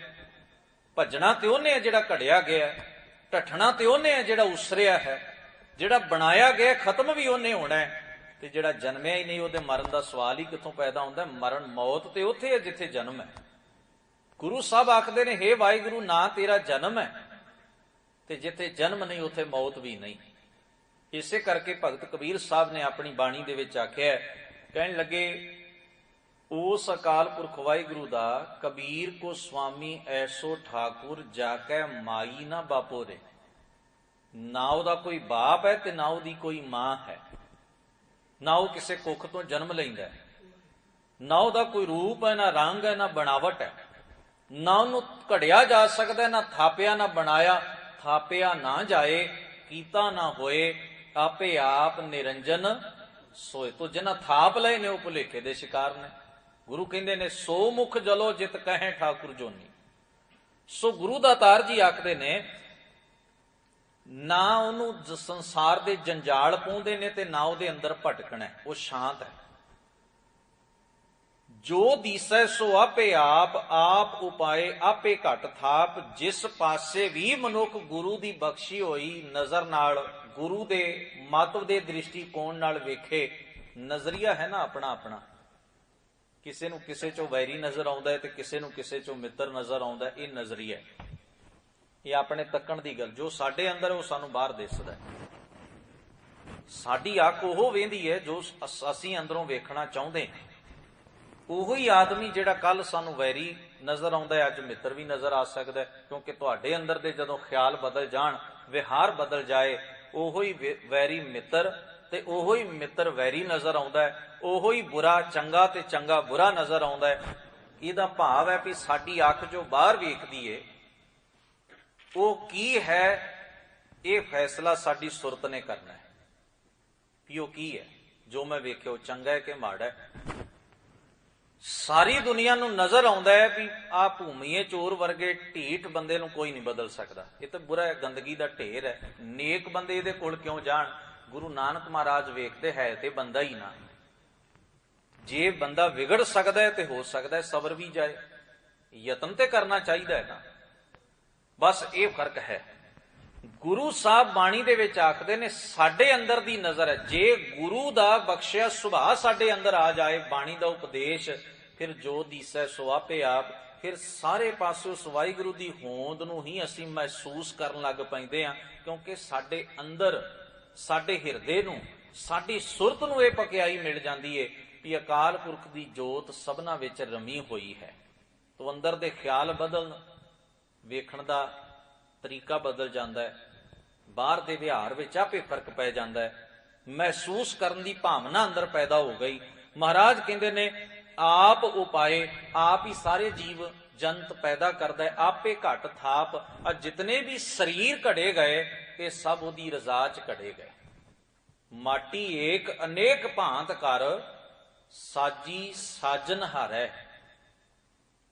ਭੱਜਣਾ ਤੇ ਉਹਨੇ ਹੈ ਜਿਹੜਾ ਘੜਿਆ ਗਿਆ, ਢੱਠਣਾ ਤੇ ਉਹਨੇ ਹੈ ਜਿਹੜਾ ਉਸਰਿਆ ਹੈ, ਜਿਹੜਾ ਬਣਾਇਆ ਗਿਆ ਖਤਮ ਵੀ ਉਹਨੇ ਹੋਣਾ ਹੈ। ਤੇ ਜਿਹੜਾ ਜਨਮਿਆ ਹੀ ਨਹੀਂ, ਉਹਦੇ ਮਰਨ ਦਾ ਸਵਾਲ ਹੀ ਕਿੱਥੋਂ ਪੈਦਾ ਹੁੰਦਾ। ਮਰਨ ਮੌਤ ਤੇ ਉੱਥੇ ਹੈ ਜਿੱਥੇ ਜਨਮ ਹੈ। ਗੁਰੂ ਸਾਹਿਬ ਆਖਦੇ ਨੇ, ਹੇ ਵਾਹਿਗੁਰੂ ਨਾ ਤੇਰਾ ਜਨਮ ਹੈ ਤੇ ਜਿੱਥੇ ਜਨਮ ਨਹੀਂ ਉੱਥੇ ਮੌਤ ਵੀ ਨਹੀਂ। ਇਸੇ ਕਰਕੇ ਭਗਤ ਕਬੀਰ ਸਾਹਿਬ ਨੇ ਆਪਣੀ ਬਾਣੀ ਦੇ ਵਿੱਚ ਆਖਿਆ, ਕਹਿਣ ਲੱਗੇ, ਉਸ ਅਕਾਲ ਪੁਰਖ ਵਾਹਿਗੁਰੂ ਦਾ ਕਬੀਰ ਕੋ ਸੁਆਮੀ ਐਸੋ ਠਾਕੁਰ ਜਾ ਕੇ ਮਾਈ ਨਾ ਬਾਪੋਰੇ। ਨਾ ਉਹਦਾ ਕੋਈ ਬਾਪ ਹੈ ਤੇ ਨਾ ਉਹਦੀ ਕੋਈ ਮਾਂ ਹੈ, ਨਾ ਉਹ ਕਿਸੇ ਕੁੱਖ ਤੋਂ ਜਨਮ ਲੈਂਦਾ, ਨਾ ਉਹਦਾ ਕੋਈ ਰੂਪ ਹੈ, ਨਾ ਰੰਗ ਹੈ, ਨਾ ਬਣਾਵਟ ਹੈ, ਨਾ ਉਹਨੂੰ ਘੜਿਆ ਜਾ ਸਕਦਾ, ਨਾ ਥਾਪਿਆ ਨਾ ਬਣਾਇਆ। ਥਾਪਿਆ ਨਾ ਜਾਏ, ਕੀਤਾ ਨਾ ਹੋਏ, ਆਪੇ ਆਪ ਨਿਰੰਜਨ ਸੋਏ। ਤੋ ਜਿਨ੍ਹਾਂ ਥਾਪ ਲਏ ਨੇ ਉਹ ਭੁਲੇਖੇ ਦੇ ਸ਼ਿਕਾਰ ਨੇ। ਗੁਰੂ ਕਹਿੰਦੇ ਨੇ, ਸੋ ਮੁਖ ਜਲੋ ਜਿਤ ਕਹੇ ਠਾਕੁਰ ਜੋਨੀ। ਸੋ ਗੁਰੂ ਦਾਤਾਰ ਜੀ ਆਖਦੇ ਨੇ, ਨਾ ਉਹਨੂੰ ਸੰਸਾਰ ਦੇ ਜੰਜਾਲ ਪਾਉਂਦੇ ਨੇ ਤੇ ਨਾ ਉਹਦੇ ਅੰਦਰ ਭਟਕਣਾ, ਉਹ ਸ਼ਾਂਤ ਹੈ। ਜੋ ਦੀਸੈ ਸੋ ਆਪੇ ਆਪ, ਆਪ ਉਪਾਏ ਆਪੇ ਘਟ ਥਾਪ। ਜਿਸ ਪਾਸੇ ਵੀ ਮਨੁੱਖ ਗੁਰੂ ਦੀ ਬਖਸ਼ੀ ਹੋਈ ਨਜ਼ਰ ਨਾਲ, ਗੁਰੂ ਦੇ ਮਤਵ ਦੇ ਦ੍ਰਿਸ਼ਟੀਕੋਣ ਨਾਲ ਵੇਖੇ, ਨਜ਼ਰੀਆ ਹੈ ਨਾ ਆਪਣਾ ਆਪਣਾ। ਕਿਸੇ ਨੂੰ ਕਿਸੇ ਚੋਂ ਵੈਰੀ ਨਜ਼ਰ ਆਉਂਦਾ ਹੈ ਤੇ ਕਿਸੇ ਨੂੰ ਕਿਸੇ ਚੋਂ ਮਿੱਤਰ ਨਜ਼ਰ ਆਉਂਦਾ, ਇਹ ਨਜ਼ਰੀਆ। ਇਹ ਆਪਣੇ ਤੱਕਣ ਦੀ ਗੱਲ, ਜੋ ਸਾਡੇ ਅੰਦਰ ਉਹ ਸਾਨੂੰ ਬਾਹਰ ਦਿਸਦਾ। ਸਾਡੀ ਅੱਖ ਉਹ ਵੇਂਦੀ ਹੈ ਜੋ ਅਸੀਂ ਅੰਦਰੋਂ ਵੇਖਣਾ ਚਾਹੁੰਦੇ। ਉਹੀ ਆਦਮੀ ਜਿਹੜਾ ਕੱਲ ਸਾਨੂੰ ਵੈਰੀ ਨਜ਼ਰ ਆਉਂਦਾ, ਅੱਜ ਮਿੱਤਰ ਵੀ ਨਜ਼ਰ ਆ ਸਕਦਾ, ਕਿਉਂਕਿ ਤੁਹਾਡੇ ਅੰਦਰ ਦੇ ਜਦੋਂ ਖਿਆਲ ਬਦਲ ਜਾਣ, ਵਿਹਾਰ ਬਦਲ ਜਾਏ, ਉਹੋ ਹੀ ਵੈਰੀ ਮਿੱਤਰ ਤੇ ਉਹੋ ਹੀ ਮਿੱਤਰ ਵੈਰੀ ਨਜ਼ਰ ਆਉਂਦਾ ਹੈ। ਉਹੋ ਹੀ ਬੁਰਾ ਚੰਗਾ ਤੇ ਚੰਗਾ ਬੁਰਾ ਨਜ਼ਰ ਆਉਂਦਾ ਹੈ। ਇਹਦਾ ਭਾਵ ਹੈ ਵੀ ਸਾਡੀ ਅੱਖ ਜੋ ਬਾਹਰ ਵੇਖਦੀ ਏ ਉਹ ਕੀ ਹੈ, ਇਹ ਫੈਸਲਾ ਸਾਡੀ ਸੁਰਤ ਨੇ ਕਰਨਾ ਹੈ ਵੀ ਉਹ ਕੀ ਹੈ। ਜੋ ਮੈਂ ਵੇਖਿਆ ਉਹ ਚੰਗਾ ਹੈ ਕਿ ਮਾੜਾ ਹੈ। ਸਾਰੀ ਦੁਨੀਆ ਨੂੰ ਨਜ਼ਰ ਆਉਂਦਾ ਹੈ ਵੀ ਆਹ ਭੂਮੀਏ ਚੋਰ ਵਰਗੇ ਢੀਠ ਬੰਦੇ ਨੂੰ ਕੋਈ ਨਹੀਂ ਬਦਲ ਸਕਦਾ, ਇਹ ਤਾਂ ਬੁਰਾ ਹੈ, ਗੰਦਗੀ ਦਾ ਢੇਰ ਹੈ। ਨੇਕ ਬੰਦੇ ਇਹਦੇ ਕੋਲ ਕਿਉਂ ਜਾਣ? ਗੁਰੂ ਨਾਨਕ ਮਹਾਰਾਜ ਵੇਖਦੇ ਹੈ ਤੇ ਬੰਦਾ ਹੀ ਨਾ, ਜੇ ਬੰਦਾ ਵਿਗੜ ਸਕਦਾ ਹੈ ਤੇ ਹੋ ਸਕਦਾ ਹੈ ਸਬਰ ਵੀ ਜਾਏ, ਯਤਨ ਤੇ ਕਰਨਾ ਚਾਹੀਦਾ ਹੈ ਨਾ। ਬਸ ਇਹ ਫਰਕ ਹੈ। ਗੁਰੂ ਸਾਹਿਬ ਬਾਣੀ ਦੇ ਵਿੱਚ ਆਖਦੇ ਨੇ ਸਾਡੇ ਅੰਦਰ ਦੀ ਨਜ਼ਰ ਹੈ। ਜੇ ਗੁਰੂ ਦਾ ਬਖਸ਼ਿਆ ਸੁਭਾਅ ਸਾਡੇ ਅੰਦਰ ਆ ਜਾਏ, ਬਾਣੀ ਦਾ ਉਪਦੇਸ਼, ਫਿਰ ਜੋ ਦੀਸੈ ਸੋ ਆਪੇ ਆਪ, ਫਿਰ ਸਾਰੇ ਪਾਸੇ ਉਸ ਵਾਹਿਗੁਰੂ ਦੀ ਹੋਂਦ ਨੂੰ ਹੀ ਅਸੀਂ ਮਹਿਸੂਸ ਕਰਨ ਲੱਗ ਪੈਂਦੇ ਹਾਂ, ਕਿਉਂਕਿ ਸਾਡੇ ਅੰਦਰ, ਸਾਡੇ ਹਿਰਦੇ ਨੂੰ, ਸਾਡੀ ਸੁਰਤ ਨੂੰ ਇਹ ਪਕਿਆਈ ਮਿਲ ਜਾਂਦੀ ਹੈ ਕਿ ਅਕਾਲ ਪੁਰਖ ਦੀ ਜੋਤ ਸਭਨਾ ਵਿੱਚ ਰਮੀ ਹੋਈ ਹੈ। ਤੋ ਅੰਦਰ ਦੇ ਖਿਆਲ ਬਦਲਣ, ਵੇਖਣ ਦਾ ਤਰੀਕਾ ਬਦਲ ਜਾਂਦਾ ਹੈ, ਬਾਹਰ ਦੇ ਵਿਹਾਰ ਵਿੱਚ ਆਪੇ ਫਰਕ ਪੈ ਜਾਂਦਾ ਹੈ, ਮਹਿਸੂਸ ਕਰਨ ਦੀ ਭਾਵਨਾ ਅੰਦਰ ਪੈਦਾ ਹੋ ਗਈ। ਮਹਾਰਾਜ ਕਹਿੰਦੇ ਨੇ ਆਪ ਉਪਾਏ, ਆਪ ਹੀ ਸਾਰੇ ਜੀਵ ਜੰਤ ਪੈਦਾ ਕਰਦਾ ਹੈ, ਆਪੇ ਘਟ ਥਾਪ। ਆ ਜਿਤਨੇ ਵੀ ਸਰੀਰ ਘੜੇ ਗਏ ਇਹ ਸਭ ਉਹਦੀ ਰਜ਼ਾ ਚ ਘੜੇ ਗਏ। ਮਾਟੀ ਏਕ ਅਨੇਕ ਭਾਂਤ ਕਰ, ਸਾਜੀ ਸਾਜਨ ਹਾਰੈ।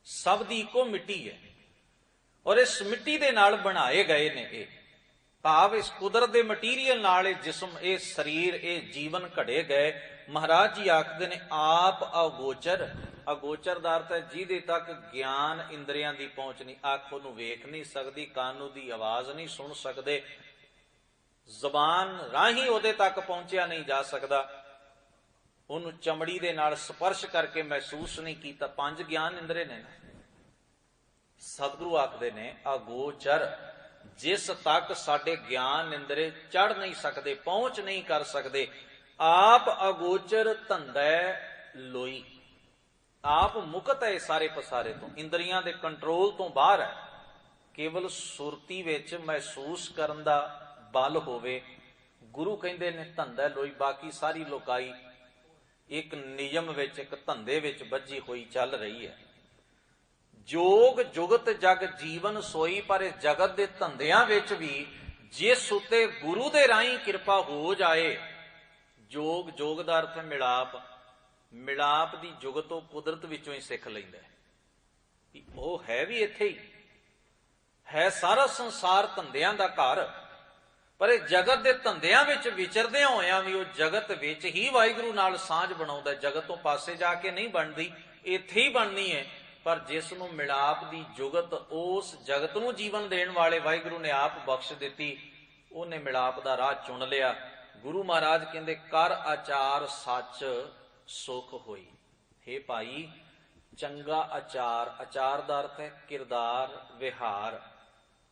ਸਭ ਦੀ ਇੱਕੋ ਮਿੱਟੀ ਹੈ ਔਰ ਇਸ ਮਿੱਟੀ ਦੇ ਨਾਲ ਬਣਾਏ ਗਏ ਨੇ ਇਹ, ਭਾਵ ਇਸ ਕੁਦਰਤ ਦੇ ਮਟੀਰੀਅਲ ਨਾਲ ਇਹ ਜਿਸਮ, ਇਹ ਸਰੀਰ, ਇਹ ਜੀਵਨ ਘੜੇ ਗਏ। ਮਹਾਰਾਜ ਜੀ ਆਖਦੇ ਨੇ ਆਪ ਅਗੋਚਰ। ਅਗੋਚਰ ਦਾ ਅਰਥ ਹੈ ਜਿਹਦੇ ਤੱਕ ਗਿਆਨ ਇੰਦਰੀਆਂ ਦੀ ਪਹੁੰਚ ਨਹੀਂ, ਅੱਖ ਉਹਨੂੰ ਵੇਖ ਨਹੀਂ ਸਕਦੀ, ਕੰਨ ਉਹਦੀ ਆਵਾਜ਼ ਨਹੀਂ ਸੁਣ ਸਕਦੇ, ਜ਼ਬਾਨ ਰਾਹੀਂ ਉਹਦੇ ਤੱਕ ਪਹੁੰਚਿਆ ਨਹੀਂ ਜਾ ਸਕਦਾ, ਉਹਨੂੰ ਚਮੜੀ ਦੇ ਨਾਲ ਸਪਰਸ਼ ਕਰਕੇ ਮਹਿਸੂਸ ਨਹੀਂ ਕੀਤਾ। ਪੰਜ ਗਿਆਨ ਇੰਦਰੇ ਨੇ। ਸਤਿਗੁਰੂ ਆਖਦੇ ਨੇ ਅਗੋਚਰ, ਜਿਸ ਤੱਕ ਸਾਡੇ ਗਿਆਨ ਇੰਦਰੇ ਚੜ ਨਹੀਂ ਸਕਦੇ, ਪਹੁੰਚ ਨਹੀਂ ਕਰ ਸਕਦੇ। ਆਪ ਅਗੋਚਰ ਧੰਦੈ ਲੋਈ, ਆਪ ਮੁਕਤ ਹੈ ਸਾਰੇ ਪਸਾਰੇ ਤੋਂ, ਇੰਦਰੀਆਂ ਦੇ ਕੰਟਰੋਲ ਤੋਂ ਬਾਹਰ ਹੈ। ਕੇਵਲ ਸੁਰਤੀ ਵਿੱਚ ਮਹਿਸੂਸ ਕਰਨ ਦਾ ਬਲ ਹੋਵੇ। ਗੁਰੂ ਕਹਿੰਦੇ ਨੇ ਧੰਦੈ ਲੋਈ, ਬਾਕੀ ਸਾਰੀ ਲੋਕਾਈ ਇੱਕ ਨਿਯਮ ਵਿੱਚ, ਇੱਕ ਧੰਦੇ ਵਿੱਚ ਬੱਝੀ ਹੋਈ ਚੱਲ ਰਹੀ ਹੈ। ਜੋਗ ਜੁਗਤ ਜਗ ਜੀਵਨ ਸੋਈ, ਪਰ ਇਸ ਜਗਤ ਦੇ ਧੰਦਿਆਂ ਵਿੱਚ ਵੀ ਜਿਸ ਉਤੇ ਗੁਰੂ ਦੇ ਰਾਹੀਂ ਕਿਰਪਾ ਹੋ ਜਾਏ। ਜੋਗ, ਜੋਗ ਦਾ ਅਰਥ ਹੈ ਮਿਲਾਪ। ਮਿਲਾਪ ਦੀ ਜੁਗਤ ਉਹ ਕੁਦਰਤ ਵਿੱਚੋਂ ਹੀ ਸਿੱਖ ਲੈਂਦਾ ਹੈ। ਉਹ ਹੈ ਵੀ ਇੱਥੇ ਹੀ ਹੈ, ਸਾਰਾ ਸੰਸਾਰ ਧੰਦਿਆਂ ਦਾ ਘਰ, ਪਰ ਇਹ ਜਗਤ ਦੇ ਧੰਦਿਆਂ ਵਿੱਚ ਵਿਚਰਦਿਆਂ ਹੋਇਆਂ ਵੀ ਉਹ ਜਗਤ ਵਿੱਚ ਹੀ ਵਾਹਿਗੁਰੂ ਨਾਲ ਸਾਂਝ ਬਣਾਉਂਦਾ। ਜਗਤ ਤੋਂ ਪਾਸੇ ਜਾ ਕੇ ਨਹੀਂ ਬਣਦੀ, ਇੱਥੇ ਹੀ ਬਣਨੀ ਹੈ। ਪਰ ਜਿਸ ਨੂੰ ਮਿਲਾਪ ਦੀ ਜੁਗਤ, ਉਸ ਜਗਤ ਨੂੰ ਜੀਵਨ ਦੇਣ ਵਾਲੇ ਵਾਹਿਗੁਰੂ ਨੇ ਆਪ ਬਖਸ਼ ਦਿੱਤੀ, ਉਹਨੇ ਮਿਲਾਪ ਦਾ ਰਾਹ ਚੁਣ ਲਿਆ। ਗੁਰੂ ਮਹਾਰਾਜ ਕਹਿੰਦੇ ਕਰ ਆਚਾਰ ਸੱਚ ਸੁਖ ਹੋਈ। ਹੇ ਭਾਈ, ਚੰਗਾ ਆਚਾਰ, ਆਚਾਰ ਦਾ ਅਰਥ ਹੈ ਕਿਰਦਾਰ, ਵਿਹਾਰ।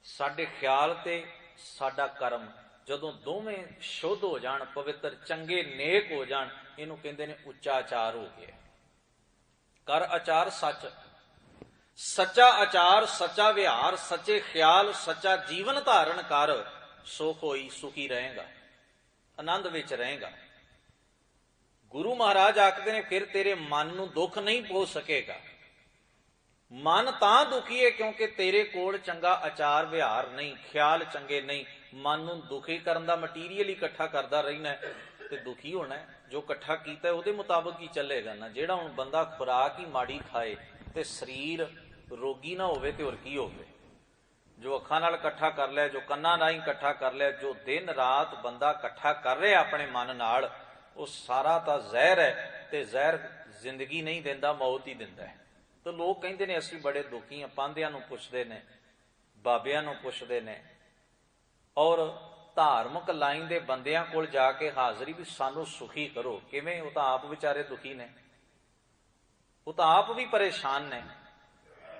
ਸਾਡੇ ਖਿਆਲ ਤੇ ਸਾਡਾ ਕਰਮ ਜਦੋਂ ਦੋਵੇਂ ਸ਼ੁੱਧ ਹੋ ਜਾਣ, ਪਵਿੱਤਰ, ਚੰਗੇ, ਨੇਕ ਹੋ ਜਾਣ, ਇਹਨੂੰ ਕਹਿੰਦੇ ਨੇ ਉੱਚਾ ਆਚਾਰ ਹੋ ਗਿਆ। ਕਰ ਆਚਾਰ ਸੱਚ, ਸੱਚਾ ਆਚਾਰ, ਸੱਚਾ ਵਿਹਾਰ, ਸੱਚੇ ਖਿਆਲ, ਸੱਚਾ ਜੀਵਨ ਧਾਰਨ ਕਰ, ਸੁਖ ਹੋਈ, ਸੁਖੀ ਰਹੇਗਾ, ਆਨੰਦ ਵਿੱਚ ਰਹੇਗਾ। ਗੁਰੂ ਮਹਾਰਾਜ ਆਖਦੇ ਨੇ ਫਿਰ ਤੇਰੇ ਮਨ ਨੂੰ ਦੁੱਖ ਨਹੀਂ ਪਹੁੰਚ ਸਕੇਗਾ। ਮਨ ਤਾਂ ਦੁਖੀ ਹੈ ਕਿਉਂਕਿ ਤੇਰੇ ਕੋਲ ਚੰਗਾ ਆਚਾਰ ਵਿਹਾਰ ਨਹੀਂ, ਖਿਆਲ ਚੰਗੇ ਨਹੀਂ। ਮਨ ਨੂੰ ਦੁਖੀ ਕਰਨ ਦਾ ਮਟੀਰੀਅਲ ਹੀ ਇਕੱਠਾ ਕਰਦਾ ਰਹਿਣਾ ਤੇ ਦੁਖੀ ਹੋਣਾ। ਜੋ ਇਕੱਠਾ ਕੀਤਾ ਉਹਦੇ ਮੁਤਾਬਕ ਹੀ ਚੱਲੇਗਾ ਨਾ। ਜਿਹੜਾ ਹੁਣ ਬੰਦਾ ਖੁਰਾਕ ਹੀ ਮਾੜੀ ਖਾਏ ਤੇ ਸਰੀਰ ਰੋਗੀ ਨਾ ਹੋਵੇ ਤੇ ਹੋਰ ਕੀ ਹੋਵੇ। ਜੋ ਅੱਖਾਂ ਨਾਲ ਇਕੱਠਾ ਕਰ ਲਿਆ, ਜੋ ਕੰਨਾਂ ਨਾਲ ਇਕੱਠਾ ਕਰ ਲਿਆ, ਜੋ ਦਿਨ ਰਾਤ ਬੰਦਾ ਇਕੱਠਾ ਕਰ ਰਿਹਾ ਆਪਣੇ ਮਨ ਨਾਲ, ਉਹ ਸਾਰਾ ਤਾਂ ਜ਼ਹਿਰ ਹੈ। ਤੇ ਜ਼ਹਿਰ ਜ਼ਿੰਦਗੀ ਨਹੀਂ ਦਿੰਦਾ, ਮੌਤ ਹੀ ਦਿੰਦਾ ਹੈ। ਤੇ ਲੋਕ ਕਹਿੰਦੇ ਨੇ ਅਸੀਂ ਬੜੇ ਦੁਖੀ ਹਾਂ, ਪਾਂਧਿਆਂ ਨੂੰ ਪੁੱਛਦੇ ਨੇ, ਬਾਬਿਆਂ ਨੂੰ ਪੁੱਛਦੇ ਨੇ, ਔਰ ਧਾਰਮਿਕ ਲਾਈਨ ਦੇ ਬੰਦਿਆਂ ਕੋਲ ਜਾ ਕੇ ਹਾਜ਼ਰੀ ਵੀ ਸਾਨੂੰ ਸੁਖੀ ਕਰੋ। ਕਿਵੇਂ? ਉਹ ਤਾਂ ਆਪ ਵਿਚਾਰੇ ਦੁਖੀ ਨੇ, ਉਹ ਤਾਂ ਆਪ ਵੀ ਪਰੇਸ਼ਾਨ ਨੇ।